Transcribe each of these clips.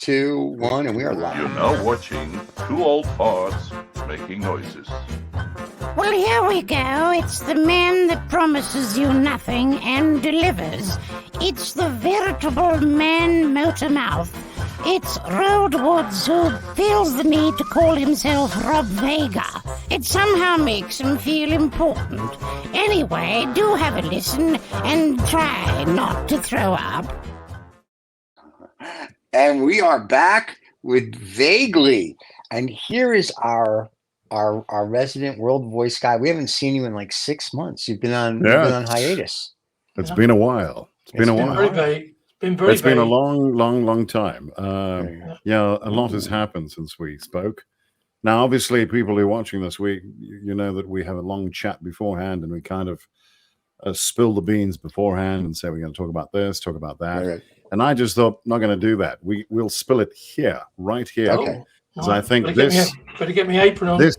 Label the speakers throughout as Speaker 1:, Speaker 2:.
Speaker 1: 2, 1, and we are live.
Speaker 2: You're now watching two old farts making noises.
Speaker 3: Well, here we go. It's the man that promises you nothing and delivers. It's the veritable man motor mouth. It's Road Woods who feels the need to call himself Robb Vega. It somehow makes him feel important. Anyway, do have a listen and try not to throw up.
Speaker 1: And we are back with Vaguely. And here is our resident world voice guy. We haven't seen you in like 6 months. You've been on hiatus.
Speaker 4: It's been a while. It's been a long time. A lot has happened since we spoke. Now, obviously, people who are watching this, you know that we have a long chat beforehand, and we kind of spill the beans beforehand and say we're going to talk about this, talk about that.
Speaker 1: Right.
Speaker 4: And I just thought, not going to do that. We'll spill it here, right here.
Speaker 1: Okay.
Speaker 4: Because I think
Speaker 5: better get my apron on.
Speaker 4: This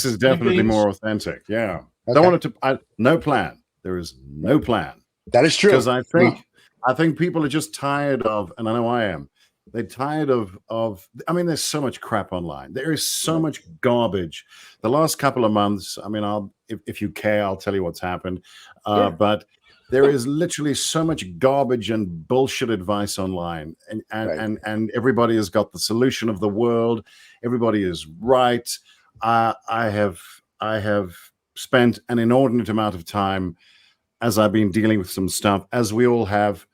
Speaker 4: is definitely more authentic. Yeah.
Speaker 1: Okay.
Speaker 4: Don't want it to. No plan. There is no plan.
Speaker 1: That is true.
Speaker 4: Because I think people are just tired of, and I know I am. They're tired of. I mean, there's so much crap online. There is so much garbage. The last couple of months. I mean, if you care, I'll tell you what's happened. But there is literally so much garbage and bullshit advice online, and everybody has got the solution of the world. Everybody is right. I have spent an inordinate amount of time as I've been dealing with some stuff, as we all have,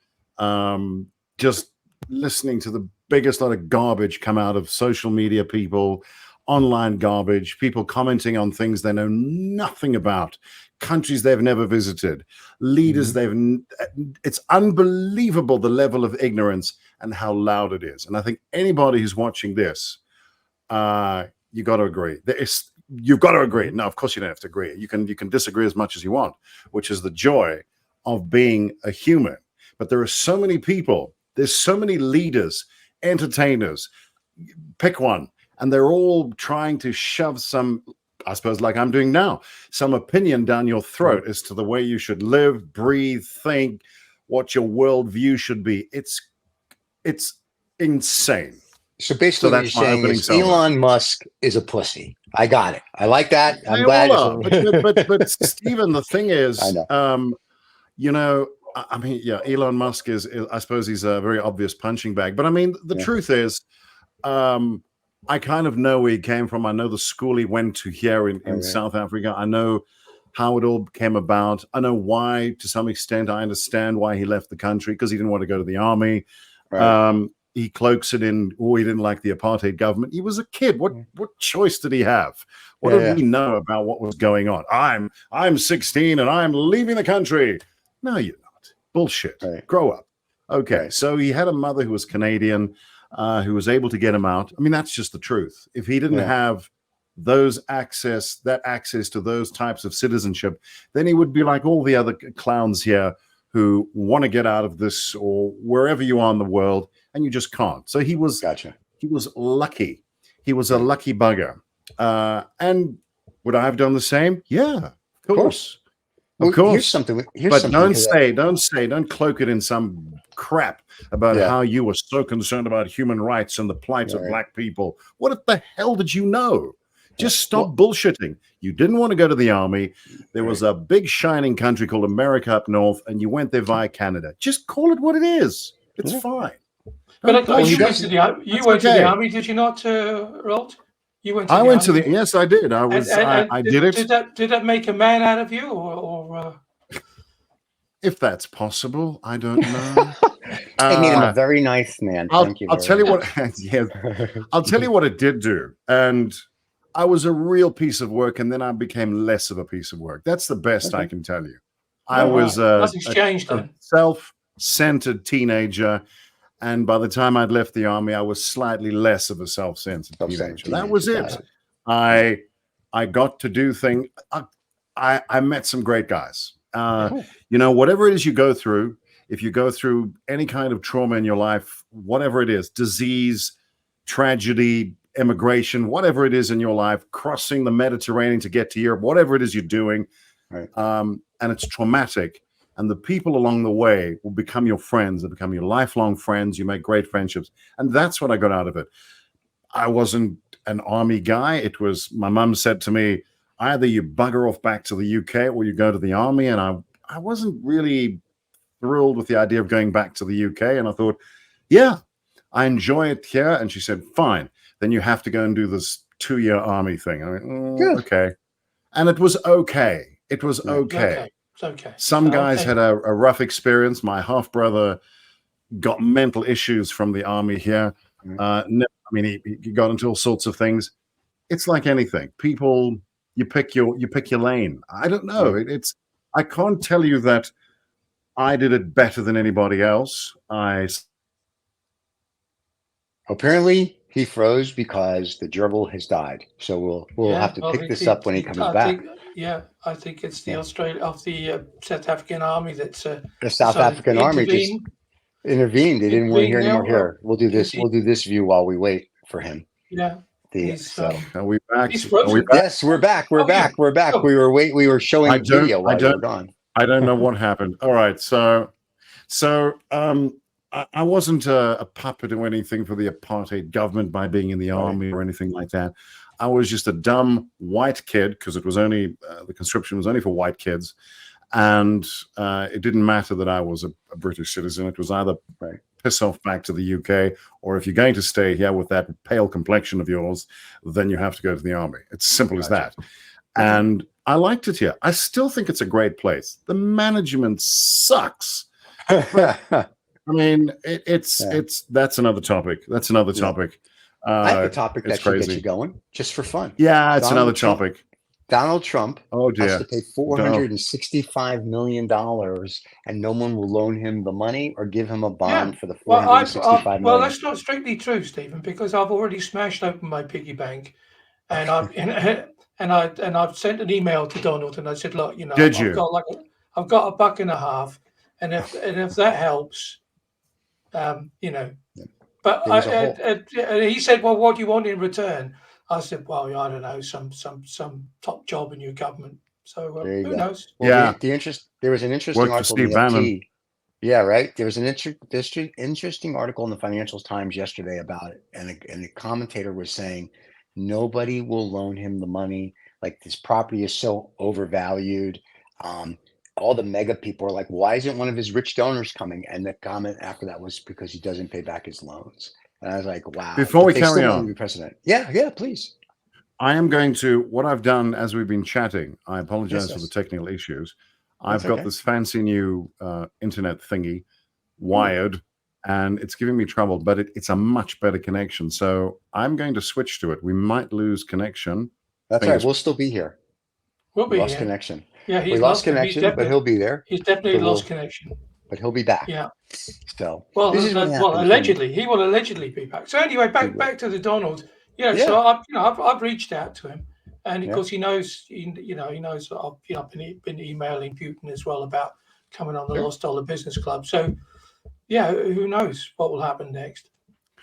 Speaker 4: just listening to the biggest lot of garbage come out of social media people, online garbage, people commenting on things they know nothing about, countries they've never visited, leaders it's unbelievable the level of ignorance and how loud it is. And I think anybody who's watching this, you got to agree. You've got to agree. No, of course you don't have to agree. You can disagree as much as you want, which is the joy of being a human. But there are so many people, there's so many leaders, entertainers, pick one, and they're all trying to shove some, I suppose like I'm doing now, some opinion down your throat as to the way you should live, breathe, think, what your worldview should be. It's insane.
Speaker 1: So basically what you're saying is Elon Musk is a pussy. I got it. I like that. I'm glad.
Speaker 4: But Stephen, the thing is, I mean, Elon Musk is, I suppose he's a very obvious punching bag. But I mean, the truth is, I kind of know where he came from. I know the school he went to here in South Africa. I know how it all came about. I know why, to some extent. I understand why he left the country, because he didn't want to go to the army. Right. He cloaks it in, he didn't like the apartheid government. He was a kid. What choice did he have? What did we know about what was going on? I'm 16 and I'm leaving the country. No, you're not. Bullshit. Right. Grow up. Okay, so he had a mother who was Canadian, who was able to get him out. I mean, that's just the truth. If he didn't have that access to those types of citizenship, then he would be like all the other clowns here who want to get out of this or wherever you are in the world, and you just can't. So he was lucky. He was a lucky bugger. And would I have done the same? Yeah, of course. Of course. Here's something. Don't cloak it in some crap about how you were so concerned about human rights and the plight of black people. What the hell did you know? Just stop bullshitting. You didn't want to go to the army. There was a big shining country called America up north, and you went there via Canada. Just call it what it is. It's fine.
Speaker 5: But you went to the army, did you not, Rod? You went to
Speaker 4: the army? Yes, I did. I did it.
Speaker 5: Did that make a man out of you, or?
Speaker 1: If that's possible, I don't know. I mean, I'm a very nice man. Thank you.
Speaker 4: I'll tell you what. I'll tell you what it did do, and I was a real piece of work, and then I became less of a piece of work. That's the best I can tell you. I was a self-centered teenager, and by the time I'd left the army, I was slightly less of a self-centered teenager. That was it. I got to do things. I met some great guys. Whatever it is you go through, if you go through any kind of trauma in your life, whatever it is, disease, tragedy, immigration, whatever it is in your life, crossing the Mediterranean to get to Europe, whatever it is you're doing, and it's traumatic, and the people along the way will become your friends. They become your lifelong friends. You make great friendships. And that's what I got out of it. I wasn't an army guy. It was, my mum said to me, either you bugger off back to the UK or you go to the army. And I wasn't really thrilled with the idea of going back to the UK. And I thought, yeah, I enjoy it here. And she said, fine, then you have to go and do this 2-year army thing. I went, okay. And it was okay. It was okay.
Speaker 5: It's okay.
Speaker 4: Some guys had a rough experience. My half-brother got mental issues from the army here. I mean, he got into all sorts of things. It's like anything. People, you pick your lane. I don't know. I can't tell you that I did it better than anybody else.
Speaker 1: Apparently he froze because the gerbil has died. So we'll have to pick this up when he comes back.
Speaker 5: I think it's the South African army that's
Speaker 1: the South African army just intervened. They didn't want to hear anymore. Here, we'll do this. We'll do this view while we wait for him.
Speaker 5: Yeah.
Speaker 4: Are we back?
Speaker 1: Yes, we're back. We're back. We're back. We were showing video while you were gone.
Speaker 4: I don't know what happened. All right, so I wasn't a puppet or anything for the apartheid government by being in the army or anything like that. I was just a dumb white kid because it was only the conscription was only for white kids, and it didn't matter that I was a British citizen. It was either piss off back to the UK, or if you're going to stay here with that pale complexion of yours, then you have to go to the army. It's simple as that. And I liked it here. I still think it's a great place. The management sucks. I mean, that's another topic. That's another topic.
Speaker 1: I have a topic that should get you going, just for fun.
Speaker 4: Yeah, it's another topic.
Speaker 1: Donald Trump has to pay $465 million, and no one will loan him the money or give him a bond for the $465 million.
Speaker 5: Well, that's not strictly true, Stephen, because I've already smashed open my piggy bank, and I've sent an email to Donald, and I said, look, I've got $1.50, and if that helps, But he said, well, what do you want in return? I said, well, I don't know, some top job in your government. So who knows?
Speaker 1: Well, there was an interesting article in the FT. Yeah, right. There was an interesting article in the Financial Times yesterday about it, and the commentator was saying nobody will loan him the money. Like, this property is so overvalued. All the mega people are like, why isn't one of his rich donors coming? And the comment after that was because he doesn't pay back his loans. And I was like, wow.
Speaker 4: Before we carry on,
Speaker 1: precedent. Yeah, please.
Speaker 4: I am going to, what I've done as we've been chatting, I apologize for the technical issues. I've got this fancy new internet thingy wired, and it's giving me trouble, but it's a much better connection. So I'm going to switch to it. We might lose connection.
Speaker 1: That's right. We'll still be here.
Speaker 5: We'll be
Speaker 1: lost connection.
Speaker 5: Yeah,
Speaker 1: we lost connection, but he'll be there.
Speaker 5: He's definitely lost connection.
Speaker 1: But he'll be back.
Speaker 5: Yeah.
Speaker 1: So
Speaker 5: allegedly, he will allegedly be back. So anyway, back to the Donald. So I've reached out to him, and of course he knows. He knows that I've been emailing Putin as well about coming on the Lost Dollar Business Club. So who knows what will happen next?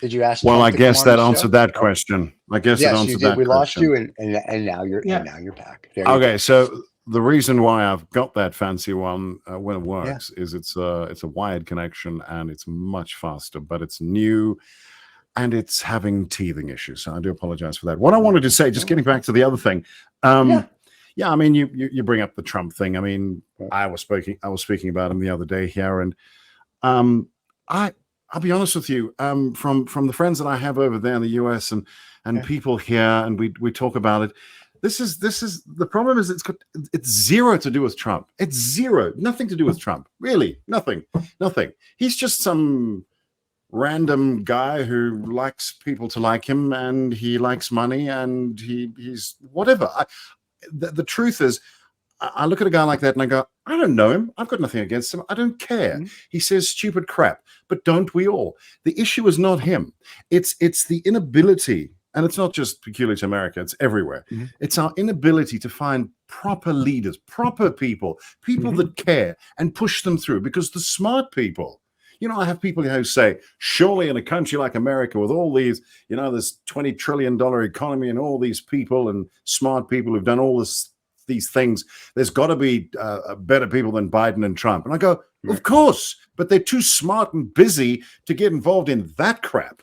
Speaker 1: Did you ask?
Speaker 4: Well, I guess that answered that question. I guess it answered that question.
Speaker 1: We lost you, and now you're back.
Speaker 4: Okay, so the reason why I've got that fancy one when it works is it's a wired connection, and it's much faster, but it's new, and it's having teething issues. So I do apologize for that. What I wanted to say, just getting back to the other thing, I mean, you bring up the Trump thing. I mean, I was speaking about him the other day here, and I'll be honest with you, from the friends that I have over there in the US and people here, and we talk about it. This is the problem is it's zero to do with Trump. It's zero, nothing to do with Trump. Really, nothing. He's just some random guy who likes people to like him, and he likes money, and he's whatever. The truth is, I look at a guy like that and I go, I don't know him. I've got nothing against him. I don't care. He says stupid crap, but don't we all? The issue is not him. It's the inability, and it's not just peculiar to America, it's everywhere. It's our inability to find proper leaders, proper people that care and push them through, because the smart people, I have people who say, surely in a country like America with all these, this $20 trillion economy and all these people and smart people who've done all these these things. There's got to be better people than Biden and Trump. And I go, of course, but they're too smart and busy to get involved in that crap.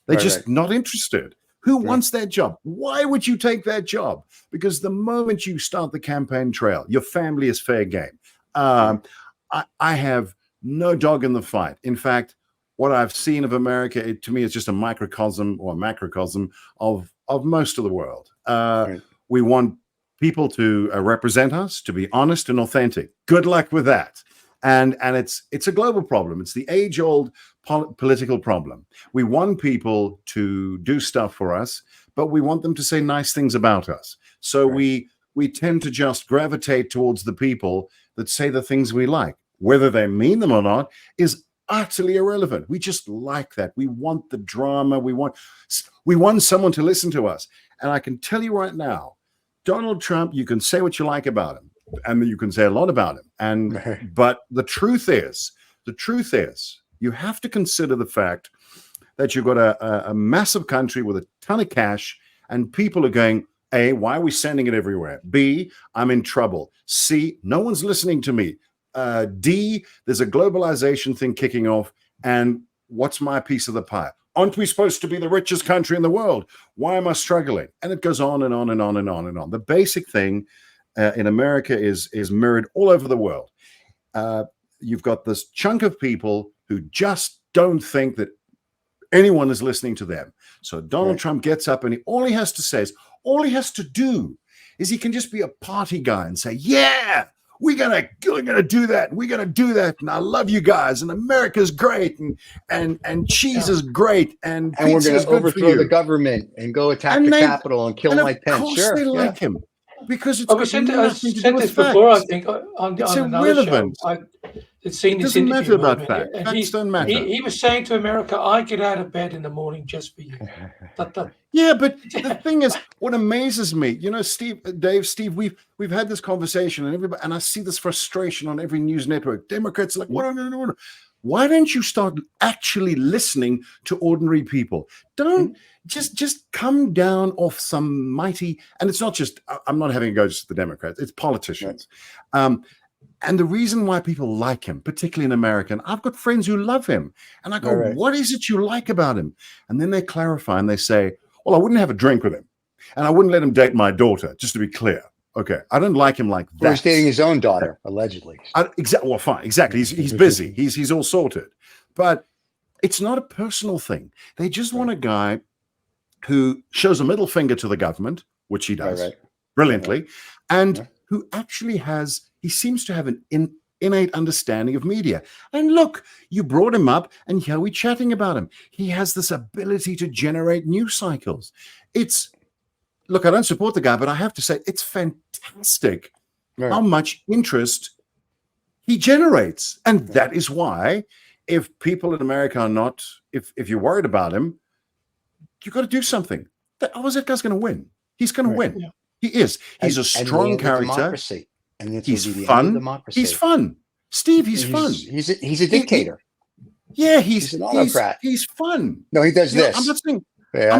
Speaker 4: They're just not interested. Who wants that job? Why would you take that job? Because the moment you start the campaign trail, your family is fair game. I have no dog in the fight. In fact, what I've seen of America, to me, is just a microcosm or a macrocosm of most of the world. We want people to represent us, to be honest and authentic. Good luck with that. And it's a global problem. It's the age-old political problem. We want people to do stuff for us, but we want them to say nice things about us. So we tend to just gravitate towards the people that say the things we like. Whether they mean them or not is utterly irrelevant. We just like that. We want the drama. We want someone to listen to us. And I can tell you right now, Donald Trump, you can say what you like about him, and you can say a lot about him. But the truth is, you have to consider the fact that you've got a massive country with a ton of cash, and people are going, A, why are we sending it everywhere? B, I'm in trouble. C, no one's listening to me. D, there's a globalization thing kicking off, and what's my piece of the pie? Aren't we supposed to be the richest country in the world? Why am I struggling? And it goes on and on and on and on and on. The basic thing in America is mirrored all over the world. You've got this chunk of people who just don't think that anyone is listening to them. So Donald Trump gets up, and all he has to say is, all he has to do is he can just be a party guy and say, yeah, we're gonna do that. We're gonna do that. And I love you guys. And America's great. And cheese is great. And
Speaker 1: we're gonna overthrow the government and go attack the Capitol and kill Mike Pence.
Speaker 4: Of course they like him, because it's
Speaker 5: we sent this before, I think, on another show. It's seen this interview with him, and
Speaker 4: Facts don't matter.
Speaker 5: He was saying to America, I get out of bed in the morning just for you.
Speaker 4: Yeah, but the thing is, what amazes me, Steve, we've had this conversation, and I see this frustration on every news network. Democrats are like, what? Why don't you start actually listening to ordinary people? Don't just come down off some mighty, and it's not just, I'm not having a go just at the Democrats, it's politicians. And the reason why people like him, particularly in America, and I've got friends who love him, and I go, what is it you like about him? And then they clarify and they say, well, I wouldn't have a drink with him, and I wouldn't let him date my daughter, just to be clear. Okay, I don't like him like that.
Speaker 1: He's dating his own daughter, allegedly.
Speaker 4: Well, fine, exactly. He's busy. He's all sorted. But it's not a personal thing. They just want a guy who shows a middle finger to the government, which he does brilliantly, and who actually he seems to have an innate understanding of media. And look, you brought him up, and here we're chatting about him. He has this ability to generate news cycles. Look, I don't support the guy, but I have to say it's fantastic how much interest he generates. And that is why, if people in America are not, if you're worried about him, you've got to do something. How is that guy's going to win? He's going to win. Yeah. He is. He's a strong character.
Speaker 1: And
Speaker 4: he's fun. He's fun. Steve, he's fun.
Speaker 1: He's a dictator.
Speaker 4: He's
Speaker 1: an autocrat.
Speaker 4: He's fun.
Speaker 1: No, he does this.
Speaker 4: I'm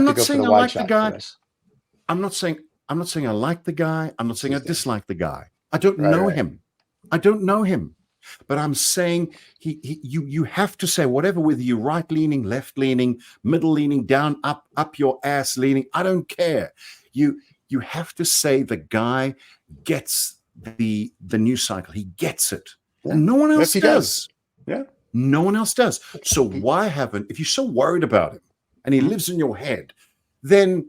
Speaker 4: not saying I like the guy. I'm not saying I like the guy. I'm not saying I dislike the guy. I don't know him. I don't know him. But I'm saying you have to say whatever, whether you're right leaning, left leaning, middle leaning, down, up your ass leaning. I don't care. You have to say the guy gets the news cycle. He gets it. And no one else does.
Speaker 1: Yeah.
Speaker 4: No one else does. So if you're so worried about him and he lives in your head, then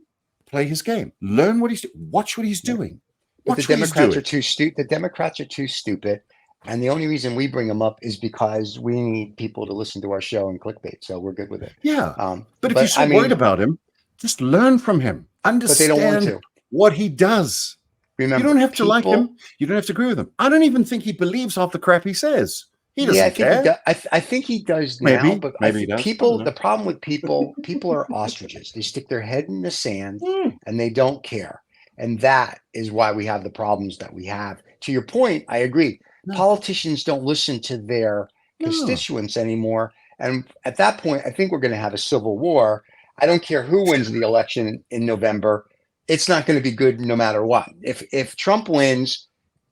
Speaker 4: play his game. Learn what watch what he's doing.
Speaker 1: But the Democrats are too stupid. The Democrats are too stupid. And the only reason we bring them up is because we need people to listen to our show and clickbait. So we're good with it.
Speaker 4: Yeah. But if you're so worried about him, just learn from him. Understand
Speaker 1: but they don't want to.
Speaker 4: What he does. Remember, you don't have to like him. You don't have to agree with him. I don't even think he believes half the crap he says. He doesn't care.
Speaker 1: I think he does now. But maybe he does. The problem with people are ostriches. They stick their head in the sand and they don't care. And that is why we have the problems that we have. To your point, I agree. No. Politicians don't listen to their constituents anymore. And at that point, I think we're going to have a civil war. I don't care who wins the election in November. It's not going to be good no matter what. If Trump wins,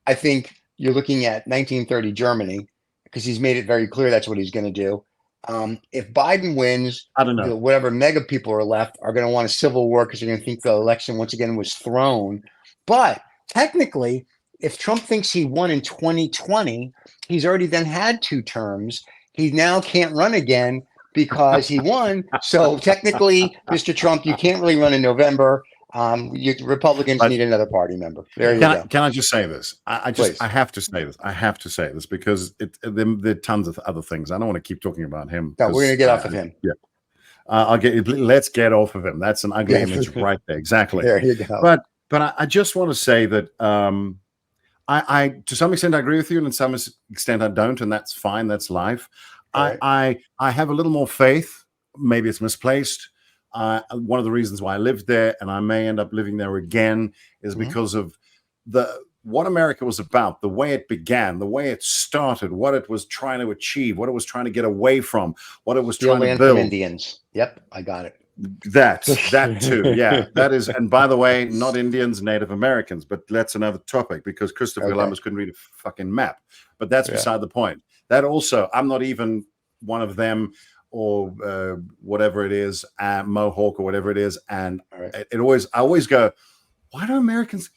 Speaker 1: I think you're looking at 1930 Germany, because he's made it very clear that's what he's going to do. If Biden wins,
Speaker 4: I don't know.
Speaker 1: whatever mega people are left are going to want a civil war because they're going to think the election once again was thrown. But technically, if Trump thinks he won in 2020, he's already then had 2 terms. He now can't run again because he won. So technically, Mr. Trump, you can't really run in November. Republicans need another party member. There you go.
Speaker 4: Can I just say this? I have to say this. I have to say this because there are tons of other things. I don't want to keep talking about him.
Speaker 1: No, we're going to get off of him.
Speaker 4: Yeah. Let's get off of him. That's an ugly image right there. Exactly.
Speaker 1: There you go.
Speaker 4: But I just want to say that I to some extent I agree with you, and to some extent I don't, and that's fine. That's life. Right. I have a little more faith. Maybe it's misplaced. One of the reasons why I lived there, and I may end up living there again, is because of what America was about, the way it began, the way it started, what it was trying to achieve, what it was trying to get away from, what it was trying to build.
Speaker 1: From Indians. Yep, I got it.
Speaker 4: That too, yeah. That is, and by the way, not Indians, Native Americans, but that's another topic because Christopher Columbus couldn't read a fucking map. But that's beside the point. That also, I'm not even one of them, or whatever it is, Mohawk or whatever it is, and I always go, why do Americans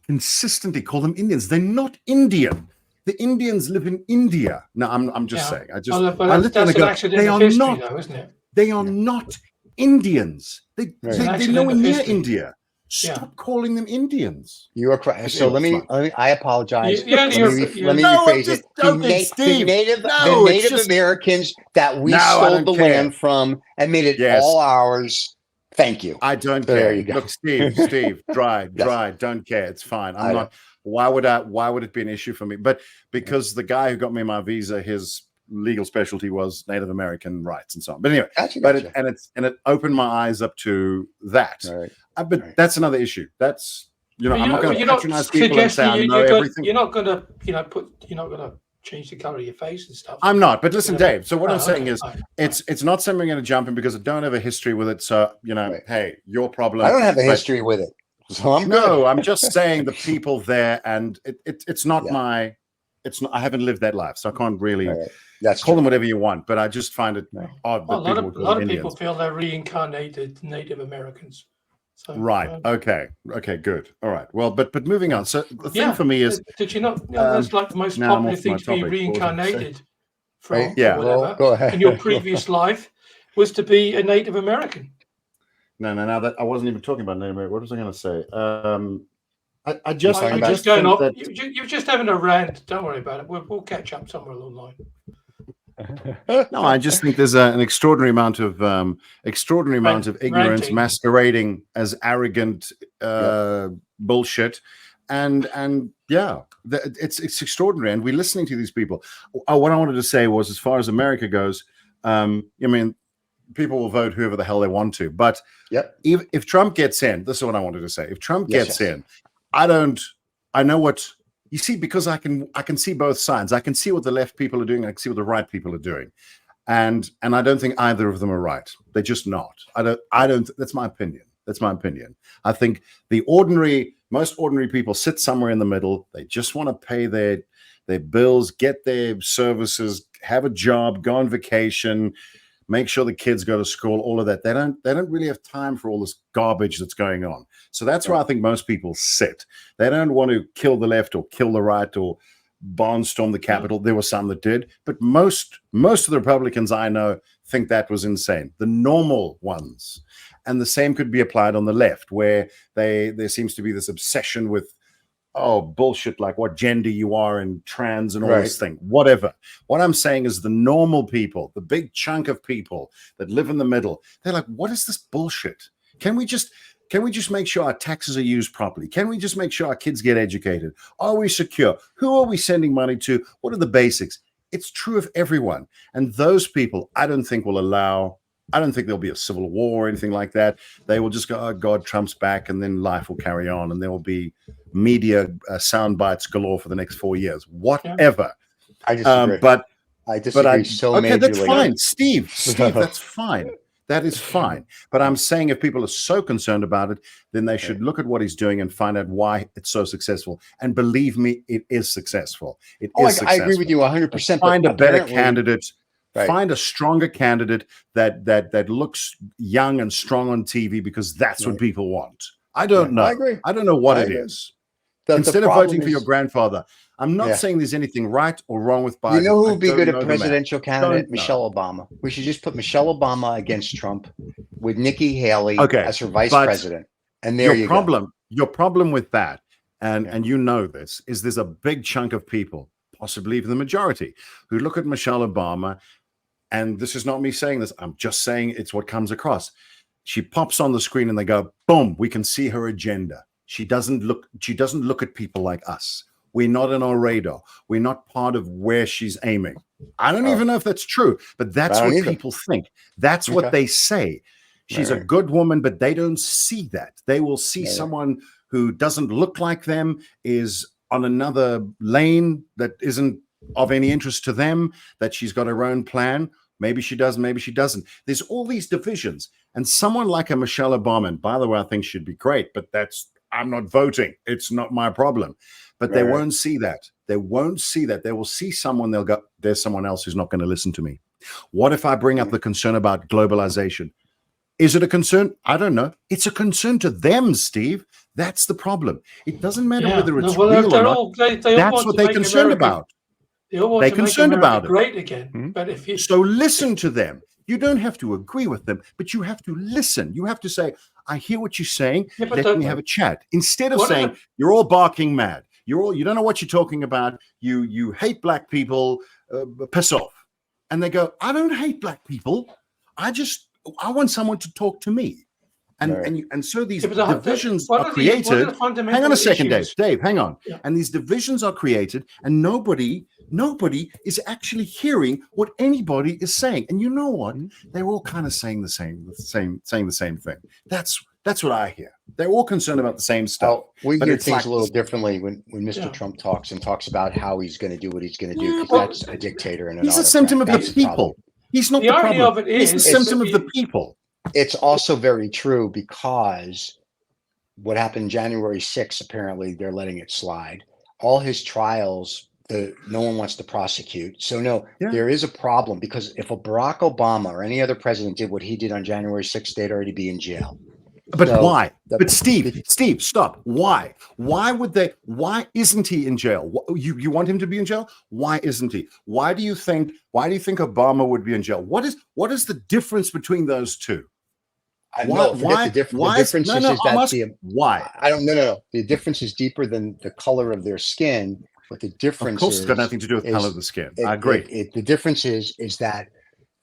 Speaker 4: consistently call them Indians? They're not Indian. The Indians live in India. No, I'm just saying. I literally go, they are not, though, isn't it? They are not Indians. They're nowhere near India. Stop calling them Indians.
Speaker 1: You are correct. So let me. I apologize.
Speaker 5: Let me
Speaker 1: rephrase it. The Native Americans that we stole the land from and made it all ours. Thank you.
Speaker 4: I don't care. There you go. Look, Steve, dry. Don't care. It's fine. I'm not. Why would it be an issue for me? But because the guy who got me my visa, his legal specialty was Native American rights and so on. But anyway, it opened my eyes up to that. But that's another issue. That's I'm not going to patronize people and say I know everything.
Speaker 5: You're not going to change the color of your face and stuff.
Speaker 4: I'm not. But listen, Dave. So what I'm saying is, it's not something I'm going to jump in because I don't have a history with it. So hey, your problem.
Speaker 1: I don't have a history with it. So
Speaker 4: I'm just saying the people there, and it's not my. It's not. I haven't lived that life, so I can't really. Call them whatever you want, but I just find it odd that
Speaker 5: a lot of people feel they're reincarnated Native Americans. So,
Speaker 4: Okay. Good. All right. Well, but moving on. So the thing for me is,
Speaker 5: did you not? That's like the most popular thing to be reincarnated from.
Speaker 1: Yeah. Well, go ahead.
Speaker 5: In your previous life was to be a Native American.
Speaker 4: No. That I wasn't even talking about Native American. What was I going to say?
Speaker 5: You're just having a rant. Don't worry about it. We'll catch up somewhere along the line.
Speaker 4: No, I just think there's an extraordinary amount of ignorance
Speaker 5: ranting,
Speaker 4: masquerading as arrogant bullshit, and it's extraordinary. And we're listening to these people. What I wanted to say was, as far as America goes, people will vote whoever the hell they want to. But if Trump gets in, this is what I wanted to say. If Trump gets in, I know what you see, because I can see both sides. I can see what the left people are doing. I can see what the right people are doing. And I don't think either of them are right. They're just not. I don't, that's my opinion. I think most ordinary people sit somewhere in the middle. They just want to pay their bills, get their services, have a job, go on vacation, make sure the kids go to school, all of that. They don't really have time for all this garbage that's going on. So that's where I think most people sit. They don't want to kill the left or kill the right or barnstorm the Capitol. There were some that did, but most of the Republicans I know think that was insane. The normal ones. And the same could be applied on the left, where there seems to be this obsession with bullshit, like what gender you are and trans and all this thing, whatever. What I'm saying is the normal people, the big chunk of people that live in the middle, they're like, what is this bullshit? Can we just make sure our taxes are used properly? Can we just make sure our kids get educated? Are we secure? Who are we sending money to? What are the basics? It's true of everyone. And those people, I don't think there'll be a civil war or anything like that. They will just go, oh, God, Trump's back, and then life will carry on, and there will be media sound bites galore for the next 4 years. Whatever.
Speaker 1: I disagree.
Speaker 4: I disagree so majorly. Okay, that's fine. Steve, that's fine. That is fine. But I'm saying if people are so concerned about it, then they should look at what he's doing and find out why it's so successful. And believe me, it is successful. It is successful.
Speaker 1: I agree with you 100%.
Speaker 4: Find a better candidate. Find a stronger candidate that looks young and strong on TV, because that's what people want. I don't know.
Speaker 1: I agree.
Speaker 4: I don't know what it is. Instead of voting for your grandfather, I'm not saying there's anything right or wrong with Biden.
Speaker 1: You know who would be good at presidential candidate? Michelle Obama. We should just put Michelle Obama against Trump with Nikki Haley as her vice president. And there you go.
Speaker 4: Your problem with that, and you know this, is there's a big chunk of people, possibly even the majority, who look at Michelle Obama, and this is not me saying this, I'm just saying it's what comes across. She pops on the screen and they go, boom, we can see her agenda. She doesn't look at people like us. We're not on our radar. We're not part of where she's aiming. I don't even know if that's true, but that's what people think. That's what they say. She's a good woman, but they don't see that. They will see someone who doesn't look like them, is on another lane that isn't of any interest to them, that she's got her own plan. Maybe she does, maybe she doesn't. There's all these divisions. And someone like a Michelle Obama, and by the way, I think she'd be great, but I'm not voting. It's not my problem. But they won't see that. They won't see that. They will see someone, they'll go, there's someone else who's not going to listen to me. What if I bring up the concern about globalization? Is it a concern? I don't know. It's a concern to them, Steve. That's the problem. It doesn't matter whether it's real or not. That's what they're concerned about. They're concerned about it.
Speaker 5: Great again. But if you
Speaker 4: so listen to them. You don't have to agree with them, but you have to listen. You have to say, I hear what you're saying. Let me have a chat. Instead of saying, you're all barking mad. You don't know what you're talking about. You hate black people. Piss off. And they go, I don't hate black people. I want someone to talk to me. And so these divisions are created. Hang on a second, Dave, hang on. Yeah. And these divisions are created, and nobody is actually hearing what anybody is saying. And you know what? They're all kind of saying the same thing. That's what I hear. They're all concerned about the same stuff.
Speaker 1: We hear things a little differently when Mr. Trump talks about how he's going to do what he's going to do, because that's a dictator and
Speaker 4: he's a symptom of the people. He's not the problem. He's a symptom of the people.
Speaker 1: It's also very true, because what happened January 6th, apparently they're letting it slide. All his trials, no one wants to prosecute. So there is a problem, because if a Barack Obama or any other president did what he did on January 6th, they'd already be in jail.
Speaker 4: But why? But Steve, stop. Why? Why would they? Why isn't he in jail? You want him to be in jail? Why isn't he? Why do you think Obama would be in jail? What is the difference between those two?
Speaker 1: Why? The difference is that why? I don't know. The difference is deeper than the color of their skin. But the difference,
Speaker 4: of course, it's got nothing to do with color of the skin. I agree.
Speaker 1: The difference is that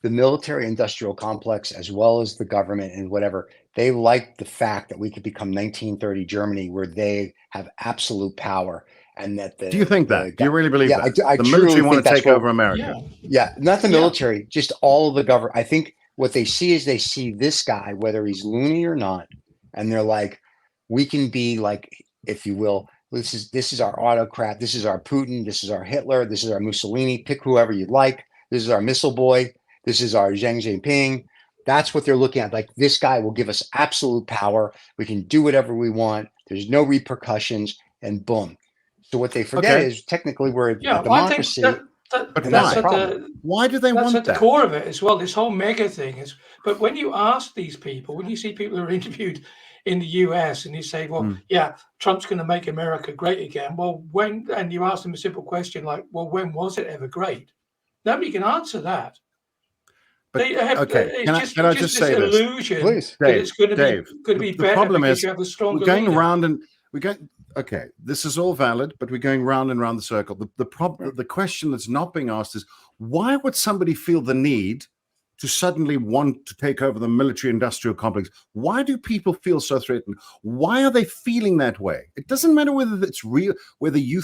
Speaker 1: the military-industrial complex, as well as the government and whatever, they like the fact that we could become 1930 Germany, where they have absolute power. And that
Speaker 4: do you think that? Do you really believe that? The military want to take over America?
Speaker 1: Yeah, not the military, just all of the government. I think what they see is they see this guy, whether he's loony or not, and they're like, we can be like, if you will, this is our autocrat, this is our Putin, this is our Hitler, this is our Mussolini, pick whoever you'd like, this is our missile boy, this is our Xi Jinping. That's what they're looking at. Like, this guy will give us absolute power. We can do whatever we want. There's no repercussions, and boom. So what they forget is technically we're a democracy.
Speaker 4: Why do they want that?
Speaker 5: That's at the core of it as well. This whole mega thing is. But when you ask these people, when you see people who are interviewed in the US, and you say, well, Trump's going to make America great again. Well, when? And you ask them a simple question like, well, when was it ever great? Nobody can answer that.
Speaker 4: But, can I just say this?
Speaker 5: Illusion,
Speaker 4: please,
Speaker 5: Dave, it's going to be better. The problem is,
Speaker 4: we're going around and we go. Okay, this is all valid, but we're going round and round the circle. The question that's not being asked is, why would somebody feel the need to suddenly want to take over the military-industrial complex? Why do people feel so threatened? Why are they feeling that way? It doesn't matter whether it's real, whether you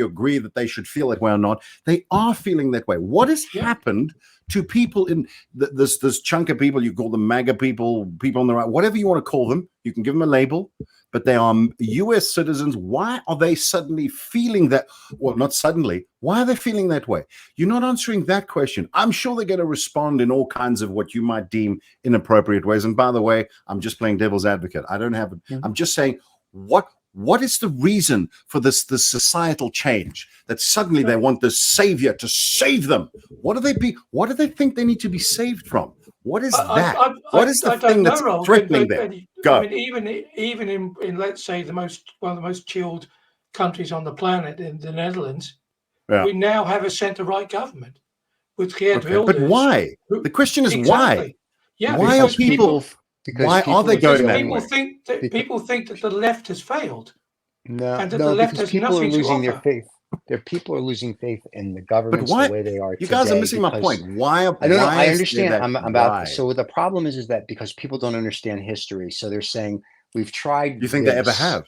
Speaker 4: agree that they should feel that way or not. They are feeling that way. What has happened to people in this chunk of people? You call them MAGA people on the right, whatever you want to call them. You can give them a label. but they are US citizens. Why are they suddenly feeling that? Well, not suddenly. Why are they feeling that way? You're not answering that question. I'm sure they're going to respond in all kinds of what you might deem inappropriate ways. And by the way, I'm just playing devil's advocate. I don't have, I'm just saying, what is the reason for this societal change that suddenly they want this savior to save them? What do they think they need to be saved from? What is that? What is the thing that's threatening them? Go.
Speaker 5: I mean, even in let's say one of the most chilled countries on the planet, in the Netherlands, we now have a centre-right government with Geert Wilders.
Speaker 4: But why? The question is why?
Speaker 5: Yeah,
Speaker 4: why are people? Why are they going that way?
Speaker 5: People think that the left has failed.
Speaker 1: No,
Speaker 5: and that the left has
Speaker 1: people are
Speaker 5: nothing
Speaker 1: losing
Speaker 5: to
Speaker 1: their
Speaker 5: offer.
Speaker 1: faith. People are losing faith in the governments
Speaker 4: But why?
Speaker 1: the way they are.
Speaker 4: You guys are missing my point. Why?
Speaker 1: I don't know. I understand.
Speaker 4: I'm
Speaker 1: about. So the problem is that because people don't understand history, so they're saying we've tried.
Speaker 4: Do you think they ever have?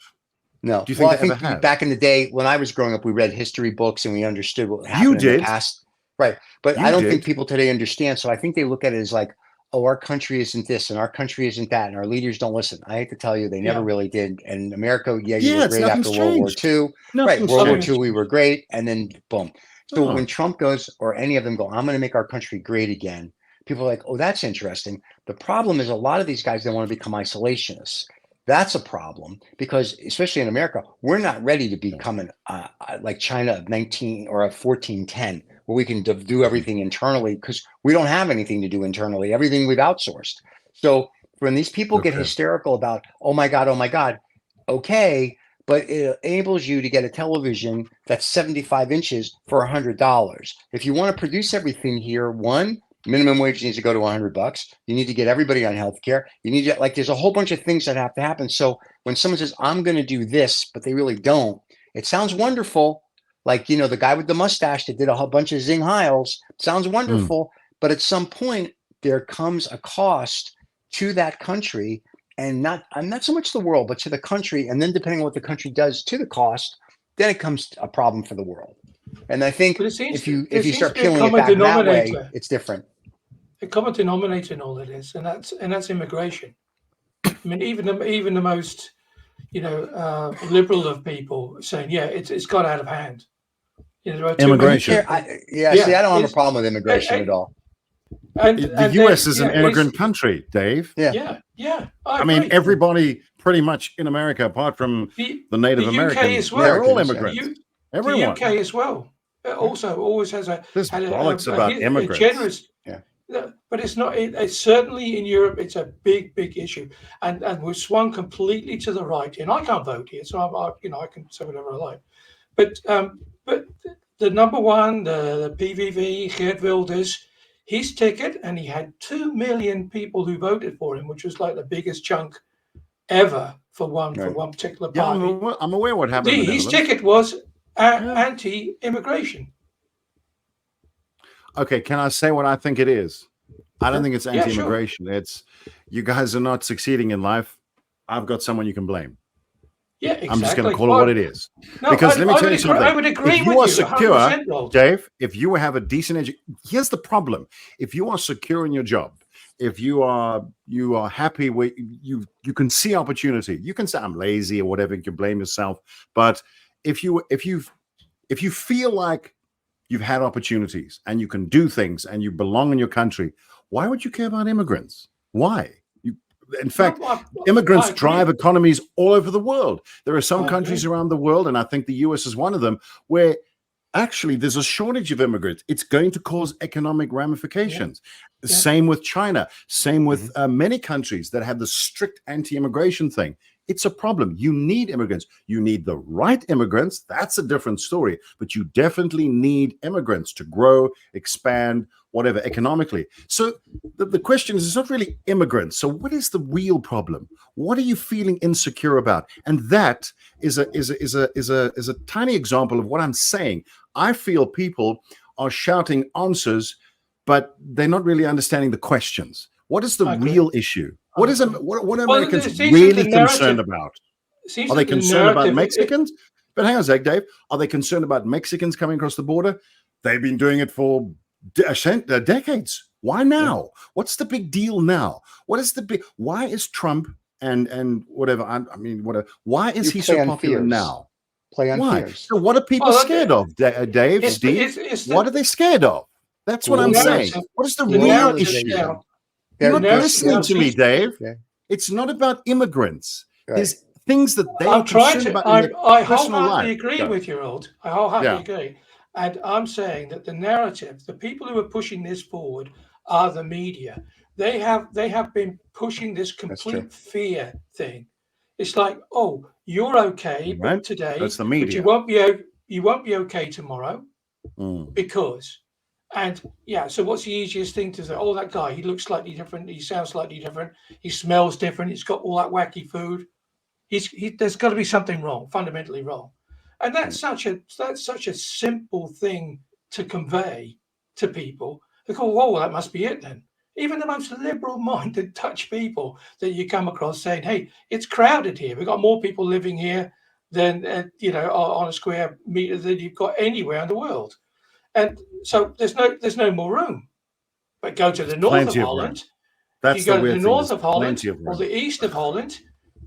Speaker 1: No.
Speaker 4: Do you think
Speaker 1: I
Speaker 4: they
Speaker 1: think
Speaker 4: ever have?
Speaker 1: back in the day when I was growing up, we read history books and we understood what happened in the past. Right. But I don't think people today understand. So I think they look at it as like, oh, our country isn't this and our country isn't that, and our leaders don't listen. I hate to tell you, they never really did. And America, you were great after World War II. Right, World War II, we were great, and then boom. So when Trump goes, or any of them go, I'm going to make our country great again, people are like, oh, that's interesting. The problem is a lot of these guys, they want to become isolationists. That's a problem because, especially in America, we're not ready to become like China of 1410. Where we can do everything internally because we don't have anything to do internally. Everything we've outsourced. So when these people get hysterical about, oh my God, okay, but it enables you to get a television that's 75 inches for $100. If you want to produce everything here, minimum wage needs to go to $100. You need to get everybody on healthcare. You need to, there's a whole bunch of things that have to happen. So when someone says, I'm going to do this, but they really don't, it sounds wonderful. Like, the guy with the mustache that did a whole bunch of Zing Heils sounds wonderful, but at some point there comes a cost to that country, and not so much the world, but to the country. And then depending on what the country does to the cost, then it comes a problem for the world. And I think if you start peeling it back that way, it's different.
Speaker 5: The common denominator in all of this, and that's immigration. I mean, even the most liberal of people saying, yeah, it's got out of hand.
Speaker 4: Immigration.
Speaker 1: See, I don't have a problem with immigration at all.
Speaker 5: And
Speaker 4: the US is an immigrant country, Dave.
Speaker 5: Yeah.
Speaker 4: I mean, everybody pretty much in America, apart from the Native Americans, they're all immigrants. Everyone.
Speaker 5: The UK as well. Also, always has a
Speaker 4: immigrants.
Speaker 5: Generous. But it's not. It's certainly in Europe. It's a big issue, and we've swung completely to the right. And I can't vote here, so I can say whatever I like. But the number one, the PVV, Geert Wilders, his ticket, and he had 2 million people who voted for him, which was like the biggest chunk ever for one particular party.
Speaker 4: Yeah, I'm aware what happened.
Speaker 5: His ticket was anti-immigration.
Speaker 4: Okay, can I say what I think it is? I don't think it's anti-immigration. It's you guys are not succeeding in life. I've got someone you can blame.
Speaker 5: Yeah, exactly.
Speaker 4: I'm just going to call it what it is.
Speaker 5: No,
Speaker 4: because let me tell you something.
Speaker 5: I would agree
Speaker 4: if
Speaker 5: with
Speaker 4: you are
Speaker 5: you.
Speaker 4: secure, Dave, if you have a decent education, here's the problem. If you are secure in your job, if you are happy with you can see opportunity. You can say I'm lazy or whatever. You can blame yourself. But if you feel like you've had opportunities and you can do things and you belong in your country, why would you care about immigrants? Why? In fact, immigrants drive economies all over the world. There are some countries around the world, and I think the US is one of them, where actually there's a shortage of immigrants. It's going to cause economic ramifications. Same with China. Same with many countries that have the strict anti-immigration thing. It's a problem. You need immigrants. You need the right immigrants. That's a different story. But you definitely need immigrants to grow, expand, whatever, economically. So the question is, it's not really immigrants. So what is the real problem? What are you feeling insecure about? And that is a tiny example of what I'm saying. I feel people are shouting answers, but they're not really understanding the questions. What is the real issue? What is what are Americans really concerned about? Are they concerned about Mexicans? But hang on a sec, Dave. Are they concerned about Mexicans coming across the border? They've been doing it for decades. Why now? What's the big deal now? Why is Trump and whatever. I mean, whatever. Why is he
Speaker 1: play
Speaker 4: so
Speaker 1: on
Speaker 4: popular
Speaker 1: fears.
Speaker 4: now?
Speaker 1: Play on
Speaker 4: Why?
Speaker 1: fears.
Speaker 4: So what are people scared of, Dave, Steve? What are they scared of? That's what I'm saying. What is the real issue? You're not listening to me, Dave. Yeah. It's not about immigrants. Right. There's things that they are concerned about in their personal life.
Speaker 5: I wholeheartedly agree with you, Rod. I wholeheartedly agree. And I'm saying that the narrative, the people who are pushing this forward are the media. They have been pushing this complete fear thing. It's like, oh, you're okay today,
Speaker 4: that's the media.
Speaker 5: But you won't be okay tomorrow because. And so what's the easiest thing to say? Oh, that guy, he looks slightly different. He sounds slightly different. He smells different. He's got all that wacky food. There's got to be something wrong, fundamentally wrong. And that's such a simple thing to convey to people. They go, well, that must be it then. Even the most liberal-minded Dutch people that you come across saying, hey, it's crowded here. We've got more people living here than, on a square meter than you've got anywhere in the world. And so there's no more room. But go to the north of Holland. You go to the north of Holland or the east of Holland,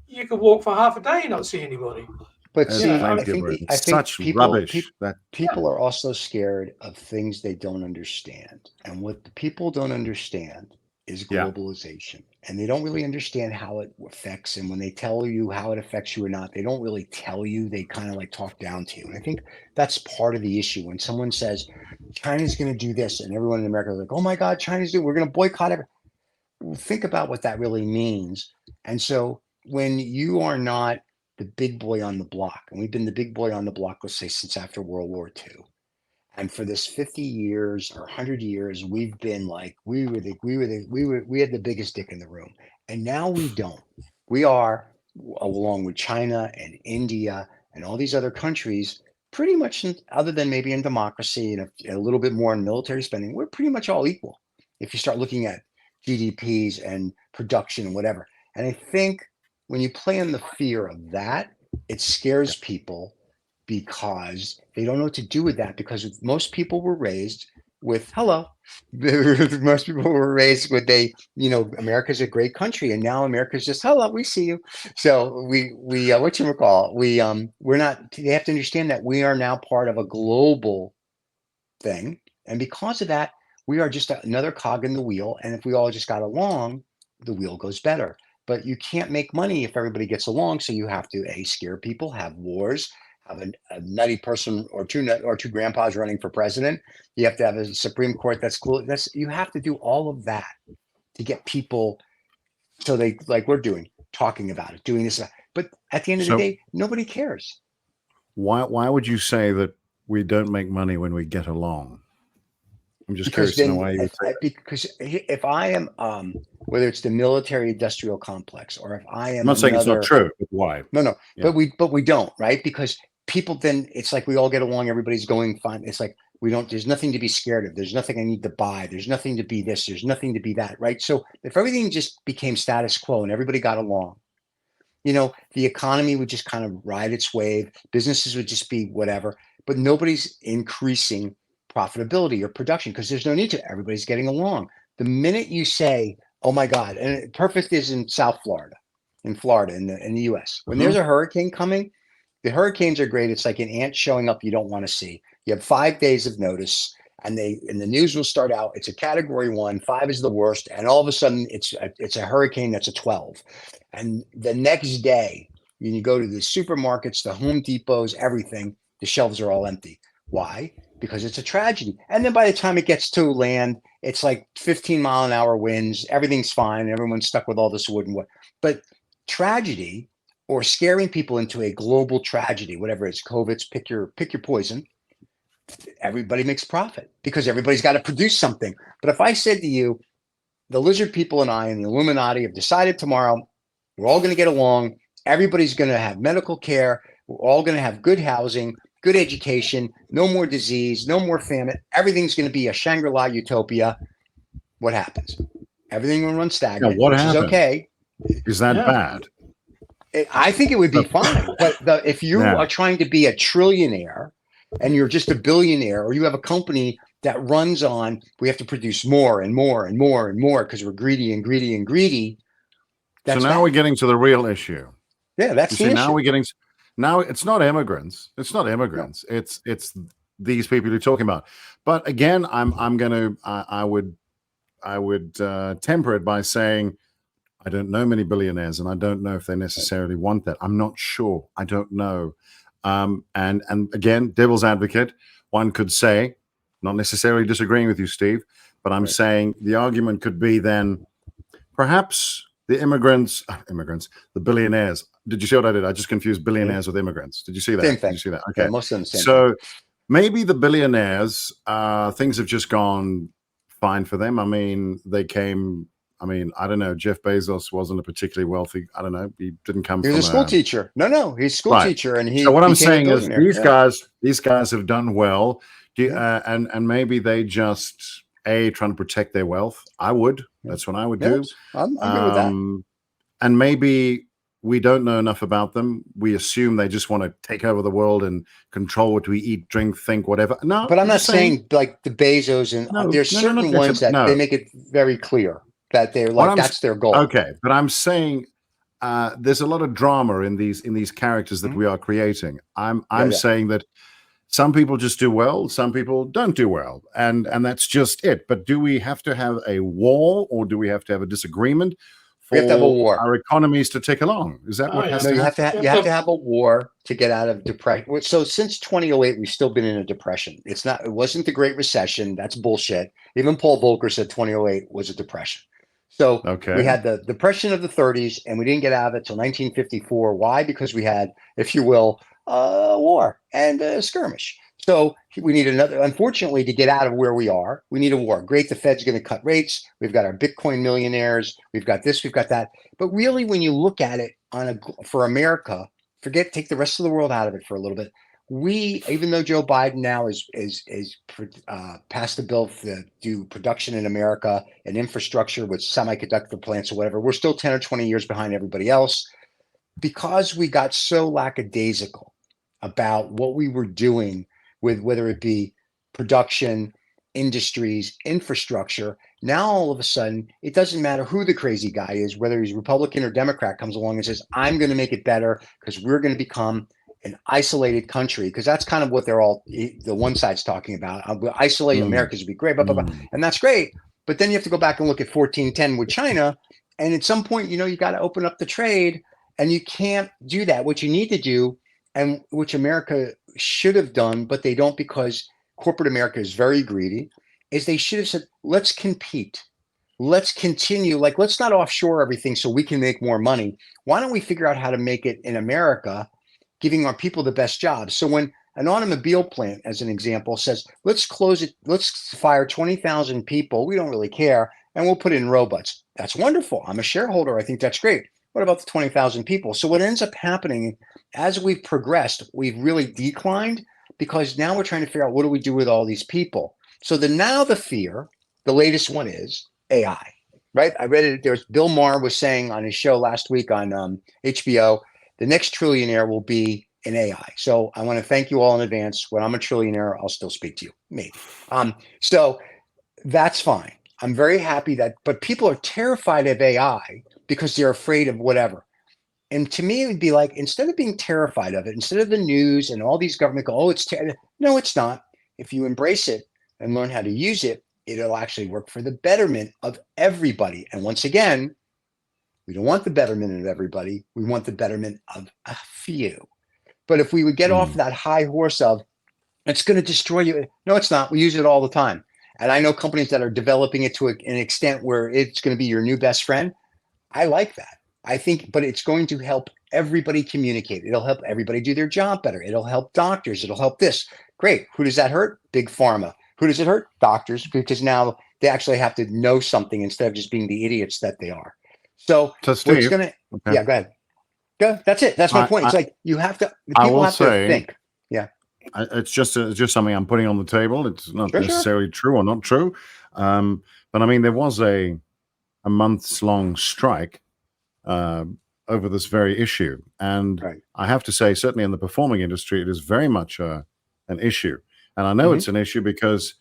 Speaker 5: you could walk for half a day and not see anybody.
Speaker 1: But see, I think
Speaker 4: such rubbish.
Speaker 1: People are also scared of things they don't understand. And what the people don't understand is globalization. And they don't really understand how it affects. And when they tell you how it affects you or not, they don't really tell you. They kind of like talk down to you. And I think that's part of the issue. When someone says, China's going to do this, and everyone in America is like, oh my God, we're going to boycott everything. Think about what that really means. And so when you are not the big boy on the block, and we've been the big boy on the block, let's say, since after World War II. And for this 50 years or 100 years, we've been like, we had the biggest dick in the room. And now we don't. We are, along with China and India and all these other countries, pretty much, other than maybe in democracy and a little bit more in military spending, we're pretty much all equal. If you start looking at GDPs and production and whatever. And I think when you play on the fear of that, it scares people because they don't know what to do with that, because most people were raised with most people were raised with America's a great country, and now America's just hello, we see you. So we're not. They have to understand that we are now part of a global thing, and because of that, we are just another cog in the wheel. And if we all just got along, the wheel goes better. But you can't make money if everybody gets along. So you have to scare people, have wars, have a nutty person or two grandpas running for president. You have to have a Supreme Court that's cool. You have to do all of that to get people so they, like we're doing, talking about it, doing this. But at the end of the day, nobody cares.
Speaker 4: Why would you say that we don't make money when we get along? I'm just curious to know why you would say that.
Speaker 1: Because if I am, whether it's the military industrial complex or if I am,
Speaker 4: I'm not saying it's not true, but why?
Speaker 1: No, yeah. but we don't, right? Because people then, it's like we all get along, everybody's going fine. It's like there's nothing to be scared of. There's nothing I need to buy. There's nothing to be this. There's nothing to be that, right? So if everything just became status quo and everybody got along, the economy would just kind of ride its wave. Businesses would just be whatever, but nobody's increasing profitability or production because there's no need to. Everybody's getting along. The minute you say, oh my God, and perfect is in South Florida, in the US. When there's a hurricane coming, the hurricanes are great. It's like an ant showing up you don't want to see. You have 5 days of notice, and the news will start out. It's a category 1, 5 is the worst, and all of a sudden it's a hurricane that's a 12. And the next day, when you go to the supermarkets, the Home Depots, everything, the shelves are all empty. Why? Because it's a tragedy. And then by the time it gets to land, it's like 15-mile-an-hour winds. Everything's fine. Everyone's stuck with all this wood and what. But tragedy, or scaring people into a global tragedy, whatever it's COVID's, pick your poison. Everybody makes profit because everybody's got to produce something. But if I said to you, the lizard people and I and the Illuminati have decided tomorrow we're all going to get along. Everybody's going to have medical care. We're all going to have good housing, good education, no more disease, no more famine. Everything's going to be a Shangri-La utopia. What happens? Everything will run stagnant, which is okay.
Speaker 4: Is that bad?
Speaker 1: I think it would be fine. But if you are trying to be a trillionaire and you're just a billionaire, or you have a company that runs on, we have to produce more and more and more and more because we're greedy and greedy and greedy, That's
Speaker 4: so now
Speaker 1: bad.
Speaker 4: we're getting to the real issue.
Speaker 1: Yeah, that's the issue.
Speaker 4: Now it's not immigrants. It's not immigrants. No. It's these people you're talking about. But again, I would temper it by saying I don't know many billionaires, and I don't know if they necessarily want that. I'm not sure. I don't know. And again, devil's advocate, one could say, not necessarily disagreeing with you, Steve, but I'm saying the argument could be then perhaps the the billionaires. Did you see what I did? I just confused billionaires with immigrants. Did you see that?
Speaker 1: Same thing.
Speaker 4: Did you see that? Okay.
Speaker 1: Yeah, most of them same
Speaker 4: so
Speaker 1: thing.
Speaker 4: Maybe the billionaires, things have just gone fine for them. I mean, they came. I mean, I don't know. Jeff Bezos wasn't a particularly wealthy. I don't know. He didn't come from.
Speaker 1: He was a school teacher. No, he's a school teacher, and he.
Speaker 4: So what I'm saying is, these guys have done well, and maybe they just trying to protect their wealth. I would. That's what I would do.
Speaker 1: I'm good with that.
Speaker 4: And maybe we don't know enough about them. We assume they just want to take over the world and control what we eat, drink, think, whatever. No,
Speaker 1: but I'm not saying like the Bezos and there's certain ones that they make it very clear that they're like that's their goal.
Speaker 4: Okay, but I'm saying there's a lot of drama in these characters that we are creating. I'm saying that some people just do well, some people don't do well, and that's just it. But do we have to have a war, or do we have to have a disagreement for
Speaker 1: we have to have a war.
Speaker 4: Our economies to tick along? Is that what has to happen?
Speaker 1: You have to have a war to get out of depression. So since 2008, we've still been in a depression. It wasn't the Great Recession. That's bullshit. Even Paul Volcker said 2008 was a depression. So we had the depression of the 30s, and we didn't get out of it till 1954. Why? Because we had, if you will, war and a skirmish. So we need another, unfortunately, to get out of where we are, we need a war. Great, the Fed's going to cut rates. We've got our Bitcoin millionaires. We've got this, we've got that. But really, when you look at it for America, take the rest of the world out of it for a little bit. Even though Joe Biden now is passed a bill to do production in America and infrastructure with semiconductor plants or whatever, we're still 10 or 20 years behind everybody else because we got so lackadaisical about what we were doing with whether it be production, industries, infrastructure. Now, all of a sudden, it doesn't matter who the crazy guy is, whether he's Republican or Democrat comes along and says, I'm going to make it better because we're going to become an isolated country, because that's kind of what the one side's talking about. Isolate America's would be great, blah, blah, blah. And that's great. But then you have to go back and look at 1410 with China. And at some point, you got to open up the trade, and you can't do that. What you need to do, and which America should have done, but they don't because corporate America is very greedy, is they should have said, let's compete. Let's continue. Like, let's not offshore everything so we can make more money. Why don't we figure out how to make it in America, giving our people the best jobs? So when an automobile plant, as an example, says, let's close it, let's fire 20,000 people, we don't really care, and we'll put in robots. That's wonderful. I'm a shareholder. I think that's great. What about the 20,000 people? So what ends up happening as we've progressed, we've really declined because now we're trying to figure out what do we do with all these people. So the fear, the latest one is AI, right? I read it. There's Bill Maher was saying on his show last week on HBO, the next trillionaire will be in AI. So I want to thank you all in advance. When I'm a trillionaire, I'll still speak to you, me. So that's fine. I'm very happy but people are terrified of AI because they're afraid of whatever. And to me, it would be like, instead of being terrified of it, instead of the news and all these government go, no, it's not. If you embrace it and learn how to use it, it'll actually work for the betterment of everybody. And once again, we don't want the betterment of everybody. We want the betterment of a few. But if we would get off that high horse of, it's going to destroy you. No, it's not. We use it all the time. And I know companies that are developing it to an extent where it's going to be your new best friend. I like that. I think, but it's going to help everybody communicate. It'll help everybody do their job better. It'll help doctors. It'll help this. Great. Who does that hurt? Big pharma. Who does it hurt? Doctors, because now they actually have to know something instead of just being the idiots that they are. So
Speaker 4: Steve,
Speaker 1: what's going to, yeah, go ahead. Go. That's it. That's my point. It's like you have to, people have to think. Yeah.
Speaker 4: It's just something I'm putting on the table. It's not necessarily true or not true. But I mean, there was a months long strike over this very issue. And I have to say, certainly in the performing industry, it is very much an issue. And I know it's an issue because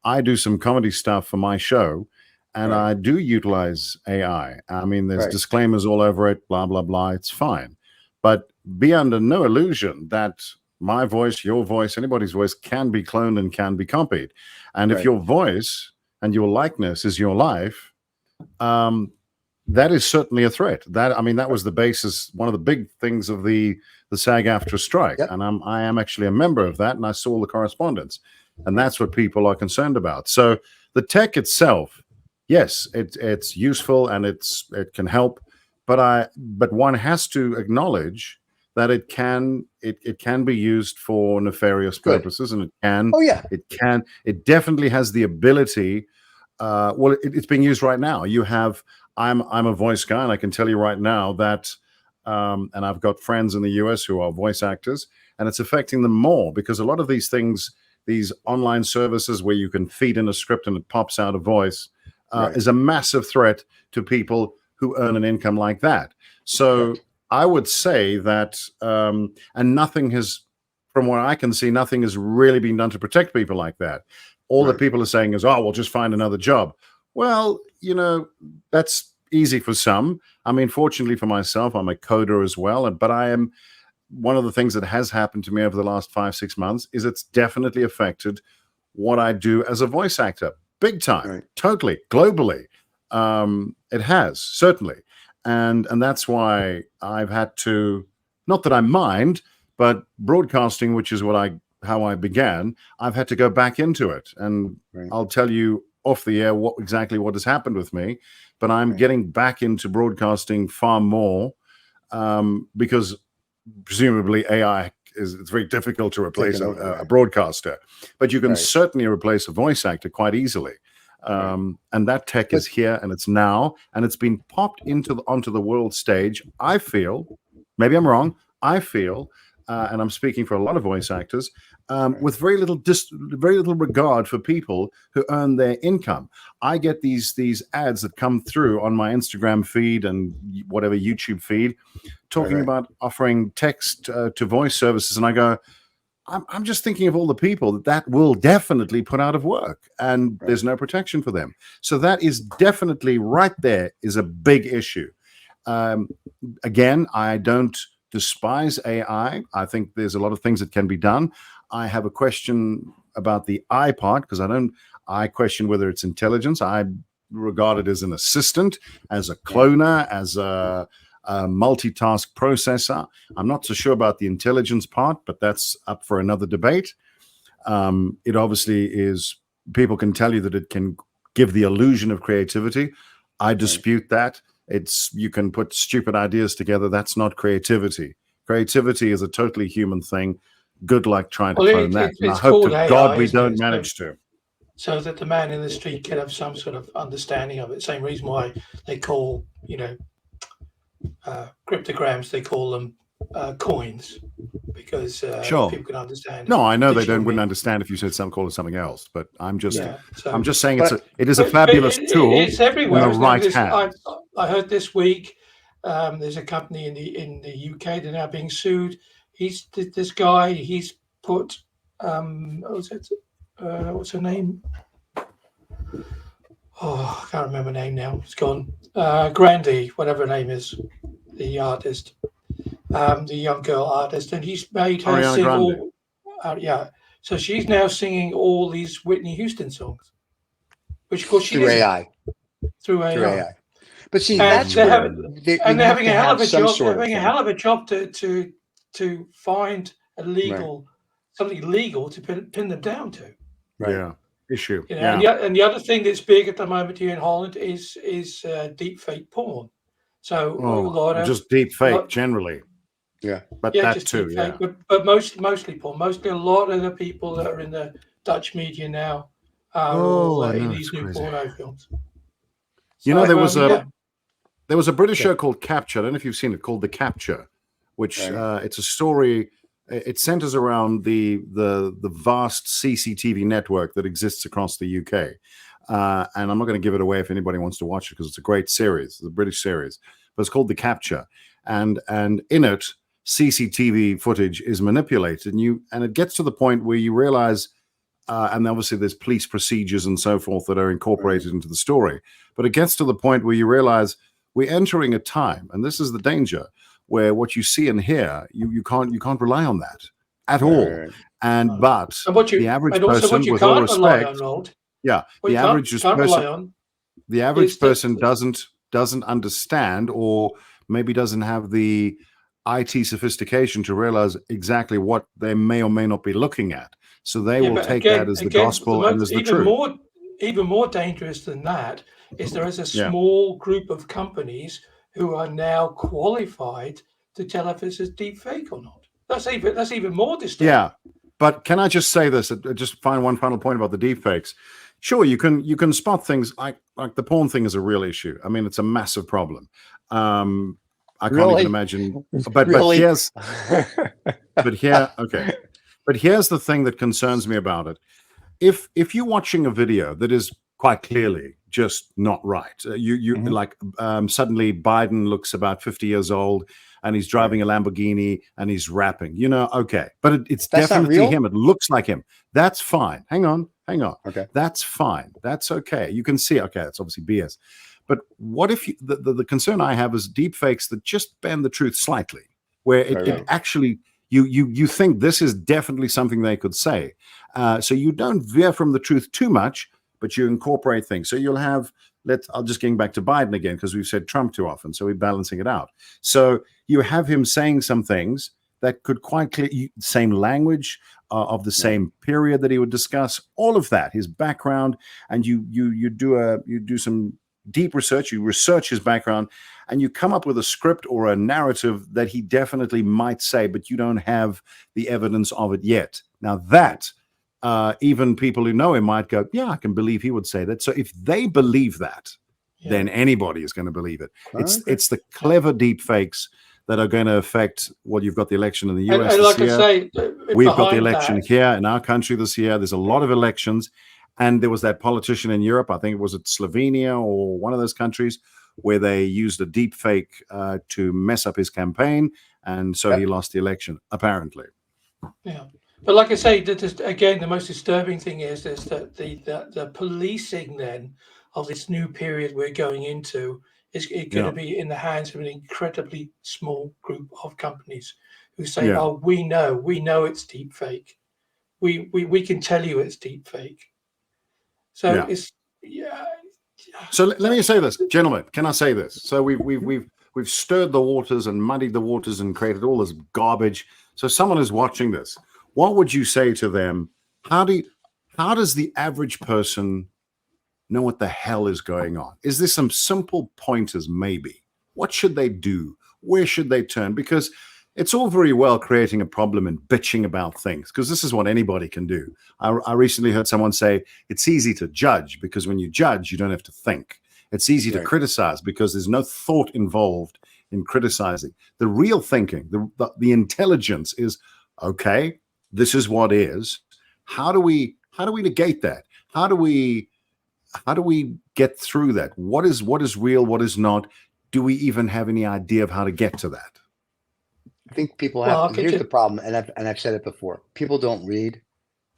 Speaker 4: I do some comedy stuff for my show. and I do utilize AI. I mean, there's disclaimers all over it, blah, blah, blah. It's fine. But be under no illusion that my voice, your voice, anybody's voice can be cloned and can be copied. And if your voice and your likeness is your life, that is certainly a threat. That was the basis, one of the big things of the SAG-AFTRA strike. And I am actually a member of that, and I saw the correspondence. And that's what people are concerned about. So the tech itself, yes, it's useful and it can help, but one has to acknowledge that it can be used for nefarious purposes, and it definitely has the ability. It's being used right now. I'm a voice guy, and I can tell you right now that, and I've got friends in the US who are voice actors, and it's affecting them more because a lot of these things, these online services where you can feed in a script and it pops out a voice, is a massive threat to people who earn an income like that. So I would say that, and nothing has, from what I can see, nothing has really been done to protect people like that. All that people are saying is, oh, we'll just find another job. Well, that's easy for some. I mean, fortunately for myself, I'm a coder as well. But one of the things that has happened to me over the last 5-6 months is it's definitely affected what I do as a voice actor. Big time, totally, globally. It has, certainly. And that's why I've had to, not that I mind, but broadcasting, which is how I began, I've had to go back into it. And I'll tell you off the air exactly what has happened with me, but I'm getting back into broadcasting far more because presumably AI it's very difficult to replace a broadcaster, but you can certainly replace a voice actor quite easily. And that tech is here, and it's now, and it's been popped onto the world stage. I feel, maybe I'm wrong, and I'm speaking for a lot of voice actors, with very little regard for people who earn their income. I get these ads that come through on my Instagram feed and whatever YouTube feed, talking about offering text to voice services, and I go, I'm just thinking of all the people that will definitely put out of work, and there's no protection for them. So that is definitely right there is a big issue. Again, I don't despise AI. I think there's a lot of things that can be done. I have a question about the I part because I question whether it's intelligence. I regard it as an assistant, as a cloner, as a multitask processor. I'm not so sure about the intelligence part, but that's up for another debate. It obviously is, people can tell you that it can give the illusion of creativity. I dispute that. You can put stupid ideas together. That's not creativity. Creativity is a totally human thing. Good luck trying to clone that. And I hope to God we don't manage to.
Speaker 5: So that the man in the street can have some sort of understanding of it. Same reason why they call, cryptograms, they call them coins, because people can understand.
Speaker 4: No, I know they wouldn't understand if you said call it something else, but I'm just saying it is a fabulous tool.
Speaker 5: It's everywhere.
Speaker 4: In the right hand.
Speaker 5: I heard this week there's a company in the UK, they're now being sued. He's put what's her name? Oh, I can't remember her name now. It's gone. Grandy, whatever her name is, the artist, the young girl artist, and he's made her
Speaker 4: Ariana
Speaker 5: sing
Speaker 4: Grande.
Speaker 5: all. So she's now singing all these Whitney Houston songs, which of course she
Speaker 1: through AI.
Speaker 5: Through AI.
Speaker 1: But see,
Speaker 5: and they're having a hell of a job. They're having a hell of a job to find something legal to pin them down to.
Speaker 4: Yeah, issue.
Speaker 5: And the other thing that's big at the moment here in Holland is deepfake porn. So a lot of
Speaker 4: just deepfake generally. Yeah, but that
Speaker 5: just
Speaker 4: too.
Speaker 5: Deepfake, but mostly porn. Mostly a lot of the people that are in the Dutch media now are all in these new porno films.
Speaker 4: There was a British show called Capture. I don't know if you've seen it, called The Capture, which it's a story. It centers around the vast CCTV network that exists across the UK. And I'm not going to give it away if anybody wants to watch it because it's a great series. It's a British series, but it's called The Capture. And in it, CCTV footage is manipulated, and it gets to the point where you realize and obviously there's police procedures and so forth that are incorporated into the story. But it gets to the point where you realize we're entering a time, and this is the danger, where what you see and hear, you can't rely on that at all. And but the average person, with all respect, the average person doesn't understand, or maybe doesn't have the IT sophistication to realize exactly what they may or may not be looking at. So they will take that as the gospel and as the truth.
Speaker 5: Even more dangerous than that is there is a small group of companies who are now qualified to tell if it's a deep fake or not. That's even more disturbing.
Speaker 4: Yeah, but can I just say this? Just find one final point about the deep fakes. Sure, you can spot things like the porn thing is a real issue. I mean, it's a massive problem. I can't even imagine. But here's the thing that concerns me about it. If you're watching a video that is quite clearly just not right, suddenly Biden looks about 50 years old and he's driving a Lamborghini and he's rapping, okay, but it's definitely him. It looks like him. That's fine. Hang on.
Speaker 1: Okay,
Speaker 4: that's fine. That's okay. You can see. Okay, it's obviously BS. But what if the concern I have is deep fakes that just bend the truth slightly, where it actually you think this is definitely something they could say, so you don't veer from the truth too much, but you incorporate things. So you'll have I'll just getting back to Biden again because we've said Trump too often, so we're balancing it out. So you have him saying some things that could quite clearly same language of the same period that he would discuss, all of that, his background, and you do some deep research, you research his background, and you come up with a script or a narrative that he definitely might say, but you don't have the evidence of it yet. Now that even people who know him might go, yeah, I can believe he would say that. So if they believe that, then anybody is going to believe it. It's the clever deep fakes that are going to affect you've got the election in the US this year. We've got the election here in our country this year. There's a lot of elections. And there was that politician in Europe, I think it was at Slovenia or one of those countries, where they used a deep fake to mess up his campaign. And so he lost the election, apparently.
Speaker 5: Yeah. But like I say, again, the most disturbing thing is that the policing then of this new period we're going into is going to be in the hands of an incredibly small group of companies who say, oh, we know it's deep fake. We can tell you it's deep fake. So it's
Speaker 4: So let me say this, gentlemen. Can I say this? So we've stirred the waters and muddied the waters and created all this garbage. So someone is watching this. What would you say to them? How does the average person know what the hell is going on? Is there some simple pointers? Maybe. What should they do? Where should they turn? Because it's all very well creating a problem and bitching about things, because this is what anybody can do. I recently heard someone say it's easy to judge because when you judge, you don't have to think. It's easy to criticize because there's no thought involved in criticizing. The real thinking, the intelligence is, okay, this is what is. How do we negate that? How do we get through that? What is real? What is not? Do we even have any idea of how to get to that?
Speaker 1: I think people have. Here's the problem, and I've said it before. People don't read;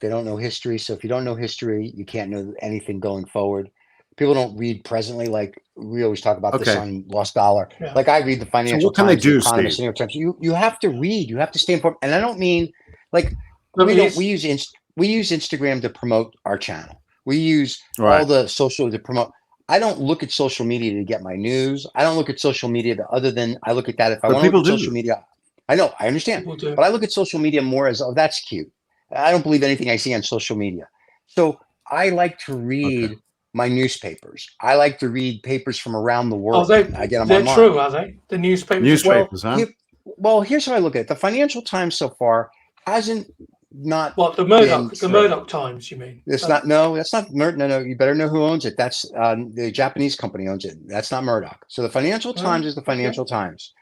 Speaker 1: they don't know history. So if you don't know history, you can't know anything going forward. People don't read presently. Like we always talk about this on Lost Dollar. Yeah. Like I read the Financial
Speaker 4: so what can
Speaker 1: Times,
Speaker 4: they do,
Speaker 1: the Economist, New York Times. You have to read. You have to stay informed. And I don't mean like we use Instagram to promote our channel. We use all the social to promote. I don't look at social media to get my news. I don't look at social media other than I look at that if I want to look at social media. I know, I understand, but I look at social media more as, oh, that's cute. I don't believe anything I see on social media. So I like to read my newspapers. I like to read papers from around the world.
Speaker 5: Oh, they're true, are they? The newspapers?
Speaker 4: Newspapers,
Speaker 1: well, here's how I look at it. The Financial Times so far hasn't
Speaker 5: the Murdoch Times, you mean?
Speaker 1: It's not. No, that's not Murdoch. No, you better know who owns it. That's the Japanese company owns it. That's not Murdoch. So the Financial Times is the Financial Times.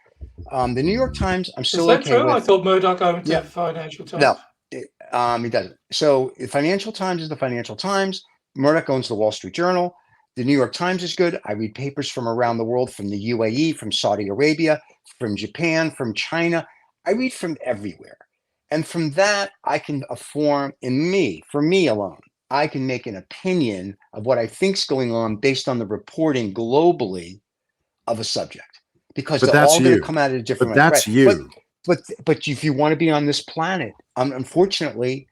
Speaker 1: The New York Times, I'm still okay with. Is that true?
Speaker 5: I thought Murdoch owned the Financial Times.
Speaker 1: No, he doesn't. So the Financial Times is the Financial Times. Murdoch owns the Wall Street Journal. The New York Times is good. I read papers from around the world, from the UAE, from Saudi Arabia, from Japan, from China. I read from everywhere. And from that, I can form for me alone, I can make an opinion of what I think's going on based on the reporting globally of a subject, because
Speaker 4: But
Speaker 1: they're
Speaker 4: that's
Speaker 1: all going to
Speaker 4: you.
Speaker 1: come at it a
Speaker 4: But
Speaker 1: different way.
Speaker 4: that's
Speaker 1: Right.
Speaker 4: you.
Speaker 1: But if you want to be on this planet, unfortunately,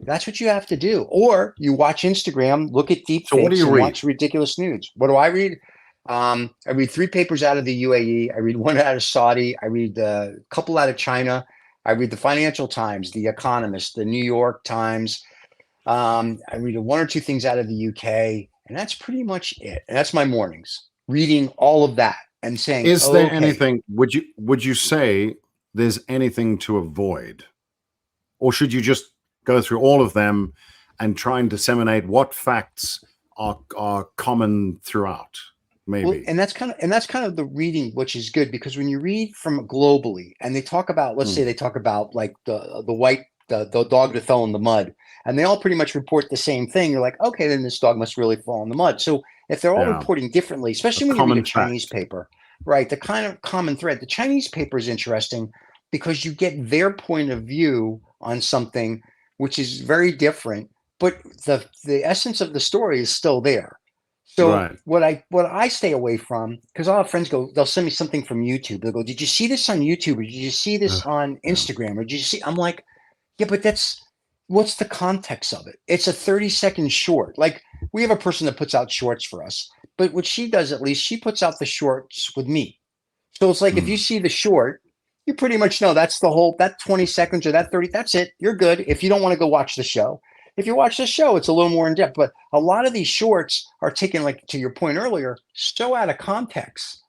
Speaker 1: that's what you have to do. Or you watch Instagram, look at
Speaker 4: So what do
Speaker 1: deepfakes,
Speaker 4: you
Speaker 1: and
Speaker 4: read?
Speaker 1: watch ridiculous news. What do I read? I read 3 papers out of the UAE. I read 1 out of Saudi. I read a couple out of China. I read the Financial Times, the Economist, the New York Times. I read 1 or 2 things out of the UK, and that's pretty much it. And that's my mornings, reading all of that and saying,
Speaker 4: Is there
Speaker 1: okay,
Speaker 4: anything, would you say there's anything to avoid? Or should you just go through all of them and try and disseminate what facts are common throughout? Maybe.
Speaker 1: well, and that's kind of the reading, which is good, because when you read from globally and they talk about, let's say they talk about like the dog that fell in the mud, and they all pretty much report the same thing. You're like, okay, then this dog must really fall in the mud. So if they're all reporting differently, especially when you read a Chinese paper, right? The kind of common thread, the Chinese paper is interesting because you get their point of view on something which is very different, but the essence of the story is still there. So what I stay away from, because I'll have friends they'll send me something from YouTube. They'll go, did you see this on YouTube? Or did you see this on Instagram? Or did you see? I'm like, yeah, but what's the context of it? It's a 30-second short. Like, we have a person that puts out shorts for us, but what she does, at least, she puts out the shorts with me. So it's like, if you see the short, you pretty much know that's that 20 seconds or that 30, that's it. You're good. If you don't want to go watch the show. If you watch the show, it's a little more in depth, but a lot of these shorts are taken, like to your point earlier, so out of context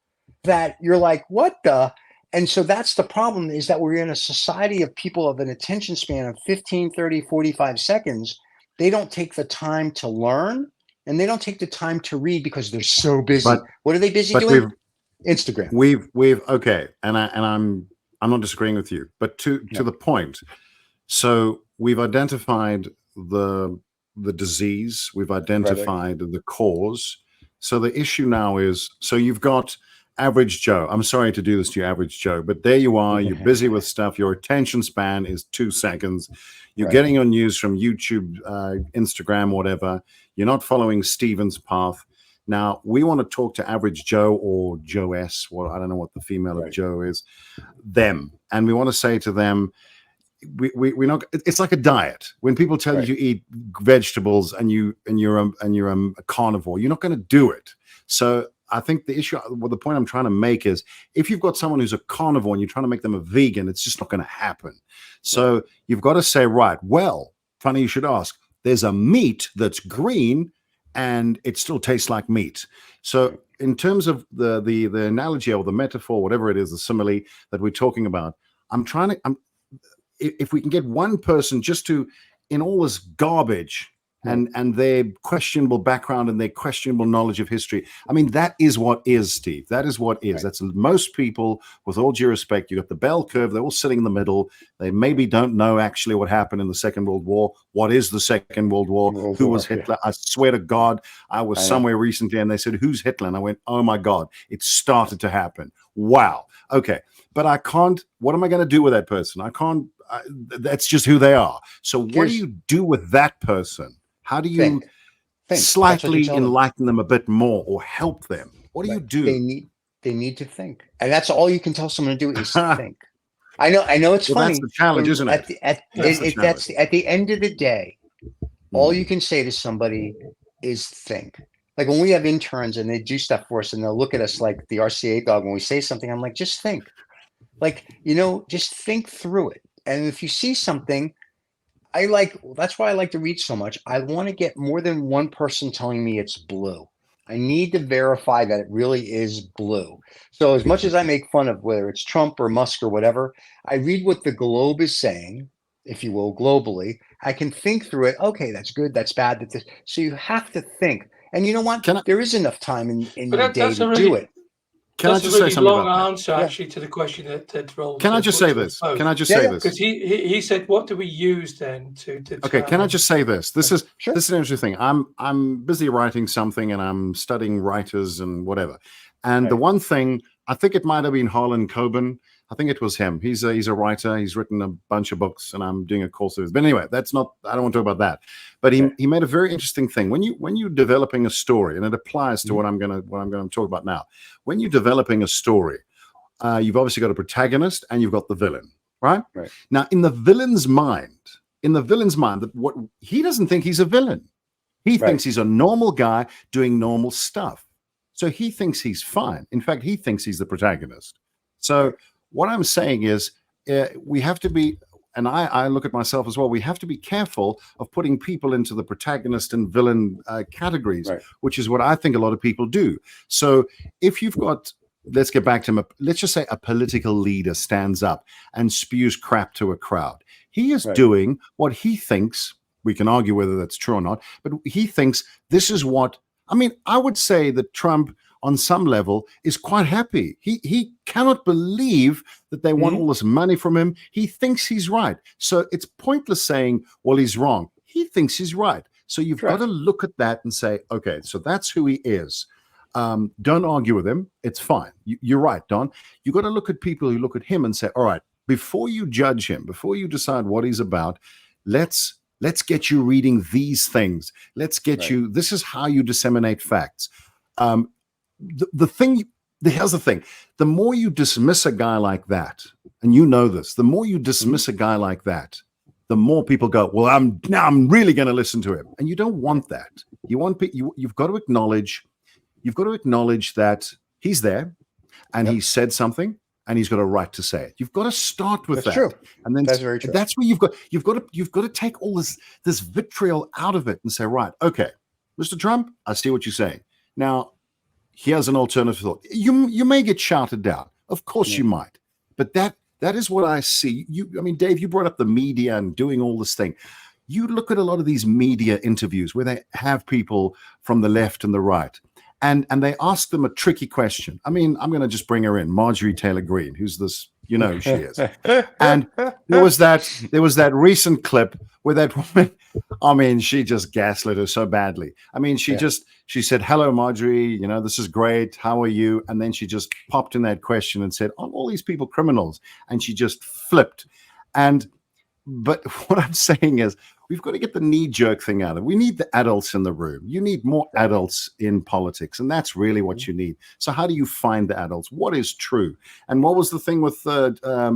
Speaker 1: that you're like, what the? And so that's the problem, is that we're in a society of people of an attention span of 15, 30, 45 seconds. They don't take the time to learn, and they don't take the time to read because they're so busy. What are they busy doing? Instagram.
Speaker 4: We've okay, and I'm not disagreeing with you, but to the point. So we've identified the disease, we've identified the cause. So the issue now is, so you've got average Joe. I'm sorry to do this to you, average Joe, but there you are. You're busy with stuff. Your attention span is 2 seconds. You're getting your news from YouTube, Instagram, whatever. You're not following Steven's path. Now, we want to talk to average Joe or Joe S. Well, I don't know what the female of Joe is. Them. And we want to say to them, we're not. It's like a diet. When people tell you to eat vegetables and you're a carnivore, you're not going to do it. So I think the issue, well, the point I'm trying to make is, if you've got someone who's a carnivore and you're trying to make them a vegan, it's just not going to happen. So you've got to say, right, well, funny you should ask. There's a meat that's green and it still tastes like meat. So in terms of the analogy or the metaphor, whatever it is, the simile that we're talking about, if we can get one person just to, in all this garbage and their questionable background and their questionable knowledge of history, I mean, that is what is, Steve. That is what is. That's most people, with all due respect. You got the bell curve. They're all sitting in the middle. They maybe don't know actually what happened in the Second World War. What is the Second World War? Who was Hitler? I swear to God, I was somewhere recently and they said, who's Hitler? And I went, oh my God, it started to happen. Wow. Okay. But I can't, what am I going to do with that person? I can't, that's just who they are. So what do you do with that person? How do you slightly enlighten them a bit more or help them? What do you do?
Speaker 1: They need to think. And that's all you can tell someone to do is think. I know it's funny.
Speaker 4: That's the challenge, isn't it?
Speaker 1: At the end of the day, all you can say to somebody is think. Like when we have interns and they do stuff for us and they'll look at us like the RCA dog when we say something, I'm like, just think. Like, just think through it. And if you see something, that's why I like to read so much. I want to get more than one person telling me it's blue. I need to verify that it really is blue. So as much as I make fun of whether it's Trump or Musk or whatever, I read what the globe is saying, if you will, globally. I can think through it. Okay, that's good, that's bad. So you have to think. And you know what? There is enough time in your day to do it.
Speaker 4: Can I just say something about that?
Speaker 5: That's a really long answer, actually, to the question that Roll.
Speaker 4: Can I just say this? Can I just say this?
Speaker 5: Because he said, what do we use then to
Speaker 4: okay, can I just say this? This is an interesting thing. I'm busy writing something and I'm studying writers and whatever. And the one thing, I think it might have been Harlan Coben. I think it was him. He's a writer. He's written a bunch of books, and I'm doing a course of his. But anyway, that's not. I don't want to talk about that. But he made a very interesting thing when you're developing a story, and it applies to what I'm gonna talk about now. When you're developing a story, you've obviously got a protagonist and you've got the villain, right? Now, in the villain's mind, that what he doesn't think he's a villain. He thinks he's a normal guy doing normal stuff. So he thinks he's fine. In fact, he thinks he's the protagonist. So what I'm saying is we have to be, and I look at myself as well, we have to be careful of putting people into the protagonist and villain categories, which is what I think a lot of people do. So if you've got, let's get back to him, let's just say a political leader stands up and spews crap to a crowd. He is doing what he thinks, we can argue whether that's true or not, but he thinks this is what, I mean, I would say that Trump on some level is quite happy. He cannot believe that they want all this money from him. He thinks he's right. So it's pointless saying, well, he's wrong. He thinks he's right. So you've got to look at that and say, okay, so that's who he is. Don't argue with him. It's fine. You're right, Don. You've got to look at people who look at him and say, all right, before you judge him, before you decide what he's about, let's get you reading these things. Let's get you, this is how you disseminate facts. Here's the thing. The more you dismiss a guy like that, and you know this, the more you dismiss a guy like that, the more people go, well, I'm really going to listen to him. And you don't want that. You've got to acknowledge that he's there and he said something and he's got a right to say it. You've got to start with that.
Speaker 1: True.
Speaker 4: And then
Speaker 1: that's very true.
Speaker 4: That's where you've got to take all this vitriol out of it and say, right, okay, Mr. Trump, I see what you're saying. Now, here's an alternative thought. You may get shouted down. Of course you might. But that is what I see. Dave, you brought up the media and doing all this thing. You look at a lot of these media interviews where they have people from the left and the right, and they ask them a tricky question. I mean, I'm going to just bring her in, Marjorie Taylor Greene, who's this, you know who she is. And there was that recent clip where that woman, I mean, she just gaslit her so badly. I mean, she said, hello, Marjorie, you know, this is great. How are you? And then she just popped in that question and said, aren't all these people criminals? And she just flipped. But what I'm saying is we've got to get the knee-jerk thing out of it. We need the adults in the room. You need more adults in politics, and that's really what you need. So how do you find the adults? What is true? And what was the thing with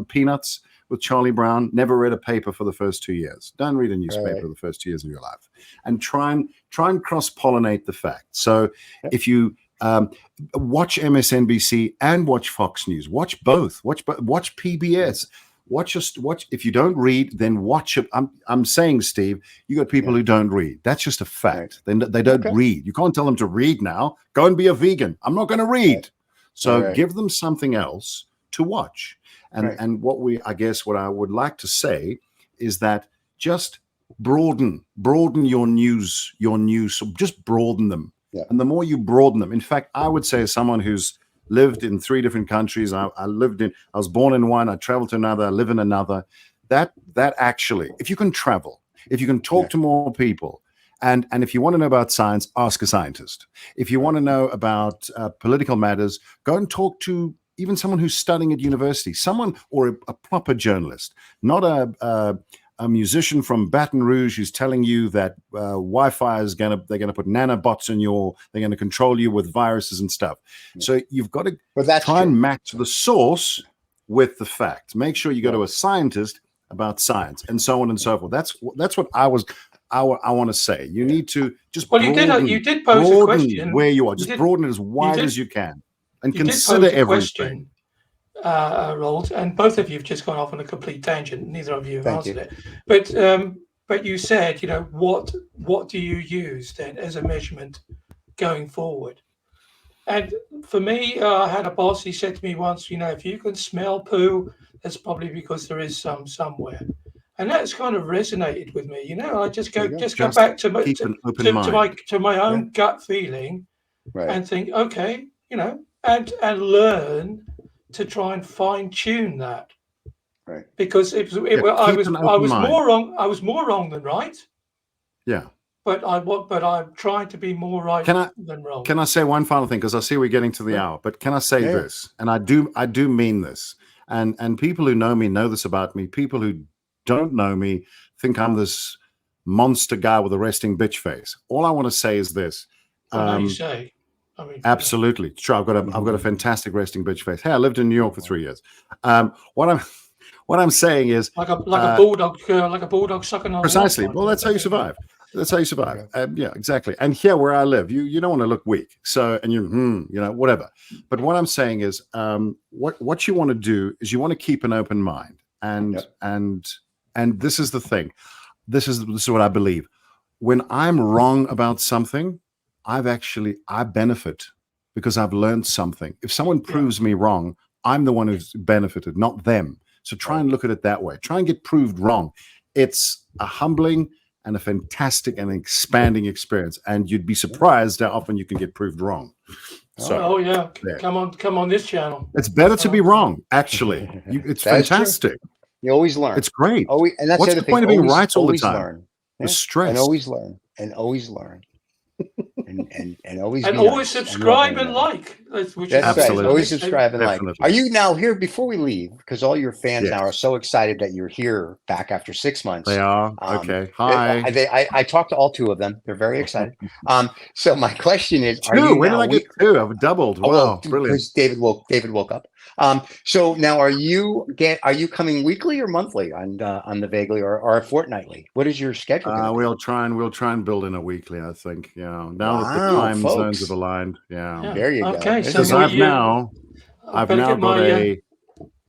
Speaker 4: Peanuts, with Charlie Brown? Never read a paper for the first 2 years. Don't read a newspaper the first 2 years of your life. And try and cross-pollinate the facts. So if you watch MSNBC and watch Fox News, watch both. Watch PBS. Watch. If you don't read, then watch it. I'm saying, Steve, you got people who don't read. That's just a fact. They don't read. You can't tell them to read now. Go and be a vegan. I'm not going to read. So give them something else to watch. And what I would like to say is that just broaden your news. So just broaden them. Yeah. And the more you broaden them, in fact, I would say as someone who's lived in 3 different countries. I was born in one, I traveled to another, I live in another. That actually, if you can travel, if you can talk to more people, and if you want to know about science, ask a scientist. If you want to know about political matters, go and talk to even someone who's studying at university, someone or a proper journalist, not a musician from Baton Rouge who's telling you that Wi-Fi is they're gonna put nanobots in they're gonna control you with viruses and stuff. So you've got to try and match the source with the facts. Make sure you go to a scientist about science and so on and so forth. That's what I want to say. You need to just
Speaker 5: you did pose a question
Speaker 4: where you are. Just broaden it as wide as you can and consider everything.
Speaker 5: Rolled, and both of you have just gone off on a complete tangent. Neither of you have answered it. But you said, you know, what do you use then as a measurement going forward? And for me, I had a boss. He said to me once, you know, if you can smell poo, that's probably because there is some somewhere. And that's kind of resonated with me. You know, I just go back to my own gut feeling, and think, okay, you know, and learn to try and fine tune that, because I was more wrong. I was more wrong than right. Yeah, but I'm trying to be more right than wrong.
Speaker 4: Can I say one final thing? Because I see we're getting to the hour. But can I say this? And I do mean this. And people who know me know this about me. People who don't know me think I'm this monster guy with a resting bitch face. All I want to say is this.
Speaker 5: Well, you say. I mean,
Speaker 4: absolutely. True. I've got a fantastic resting bitch face. Hey, I lived in New York for 3 years. What I'm saying is
Speaker 5: like a bulldog sucking on
Speaker 4: precisely. Well, that's how you survive. That's how you survive. Yeah, exactly. And here where I live, you don't want to look weak. So, and whatever. But what I'm saying is, what you want to do is you want to keep an open mind. And this is the thing. This is what I believe. When I'm wrong about something, I benefit because I've learned something. If someone proves me wrong, I'm the one who's benefited, not them. So try and look at it that way. Try and get proved wrong. It's a humbling and a fantastic and expanding experience. And you'd be surprised how often you can get proved wrong. So,
Speaker 5: yeah. Come on this channel.
Speaker 4: It's better to be wrong, actually. It's fantastic.
Speaker 1: You always learn.
Speaker 4: It's great.
Speaker 1: And that's
Speaker 4: what's the point of being right all the time?
Speaker 1: Learn.
Speaker 4: The stress.
Speaker 1: And always learn. And always learn. and
Speaker 5: always subscribe and like.
Speaker 1: That's absolutely right. Always subscribe and like. Are you now here before we leave? Because all your fans now are so excited that you're here back after 6 months.
Speaker 4: They are. Okay. Hi.
Speaker 1: I talked to all two of them. They're very excited. So my question is,
Speaker 4: when did I get two? I've doubled. Wow, brilliant.
Speaker 1: David woke up. So now are you coming weekly or monthly on the Vaguely or fortnightly? What is your schedule?
Speaker 4: We'll try and build in a weekly, I think. Yeah. Now that the time zones have aligned. Yeah.
Speaker 1: There you go.
Speaker 5: Okay.
Speaker 4: Because I've now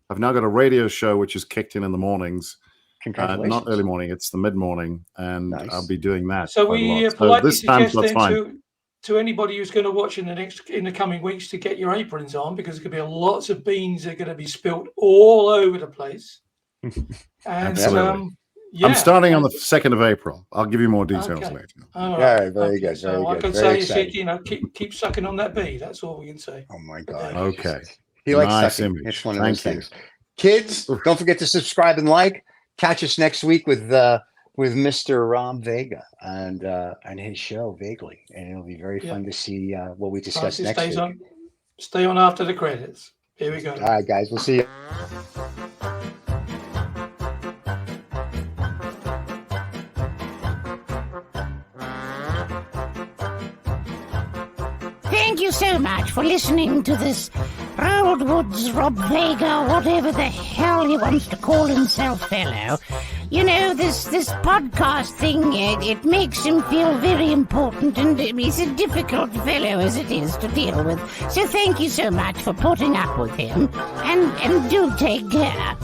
Speaker 4: got a radio show which is kicked in the mornings.
Speaker 1: Congratulations.
Speaker 4: Not early morning, it's the mid-morning, and I'll be doing that.
Speaker 5: So we politely suggest
Speaker 4: fine.
Speaker 5: to anybody who's going to watch in the coming weeks to get your aprons on, because there could be lots of beans that are going to be spilt all over the place. And
Speaker 4: I'm starting on the 2nd of April. I'll give you more details later.
Speaker 1: All right, very good.
Speaker 5: So I can say keep sucking on that bee. That's all we can say.
Speaker 1: Oh my God.
Speaker 4: Okay.
Speaker 1: He likes sucking. It's one of those things. Kids, don't forget to subscribe and like. Catch us next week with Mr. Robb Vega and his show Vaguely, and it'll be very fun to see what we discuss next week.
Speaker 5: Stay on after the credits. Here we go.
Speaker 1: All right, guys, we'll see you.
Speaker 3: Thank you so much for listening to this Rolled Woods Robb Vega, whatever the hell he wants to call himself, fellow. You know, this podcast thing, it makes him feel very important, and he's a difficult fellow as it is to deal with. So thank you so much for putting up with him, and do take care.